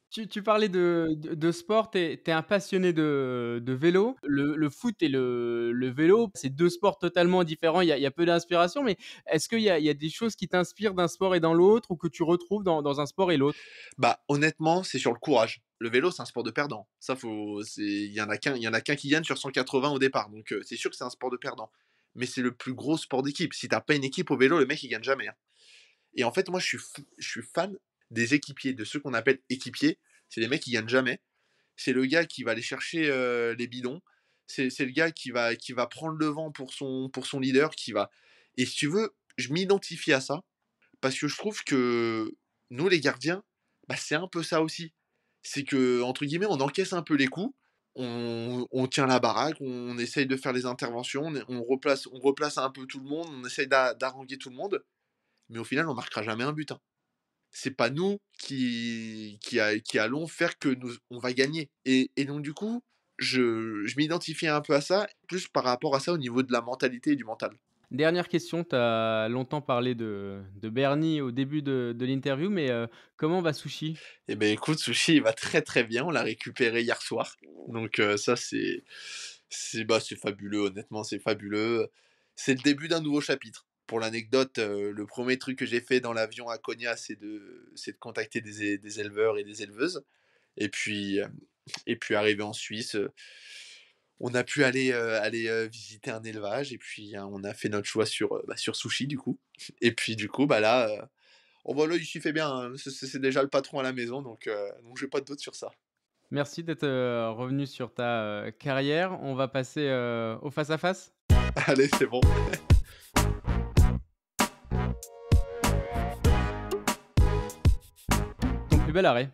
Tu parlais de sport, tu es un passionné de vélo. Le foot et le vélo, c'est 2 sports totalement différents. Il y a peu d'inspiration, mais est-ce qu'il y a des choses qui t'inspirent d'un sport et dans l'autre ou que tu retrouves dans un sport et l'autre? Bah, honnêtement, c'est sur le courage. Le vélo, c'est un sport de perdant. Ça, il y en a qu'un qui gagne sur 180 au départ. Donc, c'est sûr que c'est un sport de perdant. Mais c'est le plus gros sport d'équipe. Si t'as pas une équipe au vélo, le mec, il gagne jamais, hein. Et en fait, moi, je suis fan des équipiers, de ceux qu'on appelle équipiers. C'est les mecs qui gagnent jamais. C'est le gars qui va aller chercher les bidons. C'est le gars qui va prendre le vent pour son leader. Et si tu veux, je m'identifie à ça parce que je trouve que nous, les gardiens, bah, c'est un peu ça aussi. C'est que, entre guillemets, on encaisse un peu les coups. On tient la baraque, on essaye de faire les interventions, on replace un peu tout le monde, on essaye d'haranguer tout le monde, mais au final, on marquera jamais un but, hein. C'est pas nous qui allons faire que on va gagner. Et donc, du coup, je m'identifie un peu à ça, plus par rapport à ça au niveau de la mentalité et du mental. Dernière question, tu as longtemps parlé de Bernie au début de l'interview, mais comment va Sushi? Eh ben écoute, Sushi, il va très très bien. On l'a récupéré hier soir. Donc ça, c'est fabuleux, honnêtement, c'est fabuleux. C'est le début d'un nouveau chapitre. Pour l'anecdote, le premier truc que j'ai fait dans l'avion à Konya, c'est de contacter des éleveurs et des éleveuses. Et puis arrivé en Suisse, on a pu aller visiter un élevage. Et puis on a fait notre choix sur Sushi, du coup. Et puis du coup, bah là, oh bah là, il s'y fait bien, hein. C'est déjà le patron à la maison, donc j'ai pas de doute sur ça. Merci d'être revenu sur ta carrière. On va passer au face-à-face. Allez, c'est bon. Ton plus bel arrêt?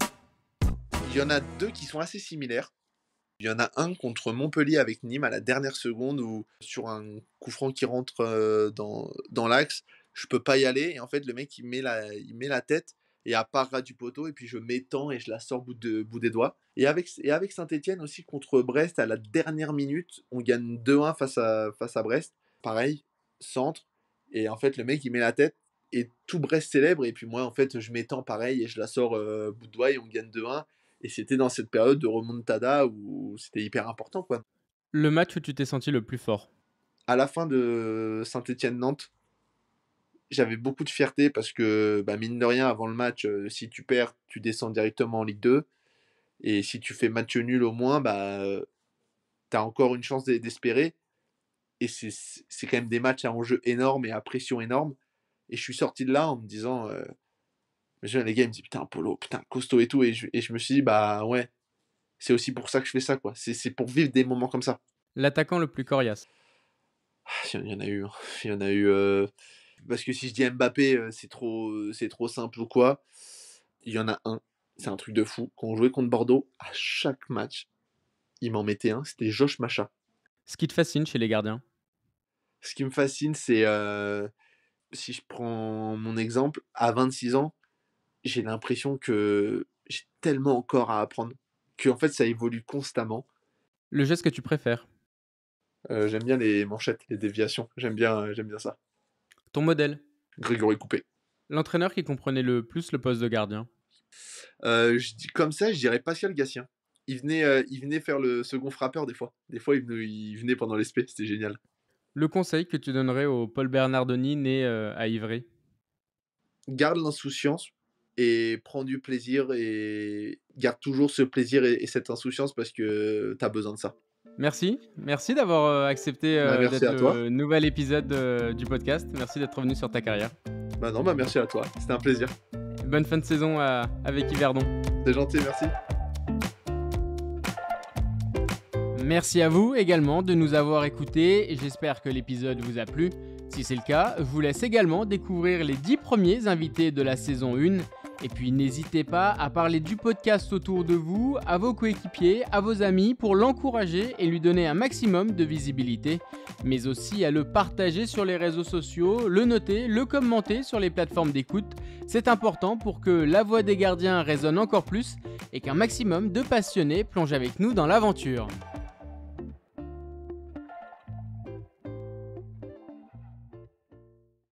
Il y en a 2 qui sont assez similaires. Il y en a un contre Montpellier avec Nîmes à la dernière seconde où sur un coup franc qui rentre, dans l'axe, je peux pas y aller et en fait le mec il met la tête et à part ras du poteau et puis je m'étends et je la sors bout des doigts. Et avec Saint-Étienne aussi contre Brest à la dernière minute, on gagne 2-1 face à Brest. Pareil, centre et en fait le mec il met la tête et tout Brest célèbre et puis moi en fait je m'étends pareil et je la sors, bout de doigt et on gagne 2-1. Et c'était dans cette période de remontada où c'était hyper important, quoi. Le match où tu t'es senti le plus fort? À la fin de Saint-Étienne-Nantes, j'avais beaucoup de fierté parce que, bah, mine de rien, avant le match, si tu perds, tu descends directement en Ligue 2. Et si tu fais match nul au moins, bah, tu as encore une chance d'espérer. Et c'est quand même des matchs à enjeu énorme et à pression énorme. Et je suis sorti de là en me disant, les gars, ils me disent, putain, Polo, putain, costaud et tout. Et je me suis dit, bah ouais, c'est aussi pour ça que je fais ça, quoi. C'est pour vivre des moments comme ça. L'attaquant le plus coriace? Il y en a eu, hein. Il y en a eu. Parce que si je dis Mbappé, c'est trop simple ou quoi. Il y en a un. C'est un truc de fou. Quand on jouait contre Bordeaux, à chaque match, il m'en mettait un. C'était Josh Macha. Ce qui te fascine chez les gardiens? Ce qui me fascine, c'est. Si je prends mon exemple, à 26 ans, j'ai l'impression que j'ai tellement encore à apprendre. Que en fait, ça évolue constamment. Le geste que tu préfères? J'aime bien les manchettes, les déviations. J'aime bien ça. Ton modèle? Grégory Coupé. L'entraîneur qui comprenait le plus le poste de gardien? Je dis comme ça, je dirais Pascal Gatien. Il venait faire le second frappeur des fois. Des fois, il venait pendant les spé, c'était génial. Le conseil que tu donnerais au Paul Bernardoni né à Ivry? Garde l'insouciance et prends du plaisir et garde toujours ce plaisir et cette insouciance parce que t'as besoin de ça. Merci d'avoir accepté Merci d'être à toi. le nouvel épisode du podcast. Merci d'être revenu sur ta carrière. Bah non, bah merci à toi, c'était un plaisir. Bonne fin de saison avec Yverdon. C'est gentil, merci. Merci à vous également de nous avoir écoutés. J'espère que l'épisode vous a plu. Si c'est le cas, je vous laisse également découvrir les 10 premiers invités de la saison 1 Et puis n'hésitez pas à parler du podcast autour de vous, à vos coéquipiers, à vos amis pour l'encourager et lui donner un maximum de visibilité, mais aussi à le partager sur les réseaux sociaux, le noter, le commenter sur les plateformes d'écoute. C'est important pour que la voix des gardiens résonne encore plus et qu'un maximum de passionnés plongent avec nous dans l'aventure.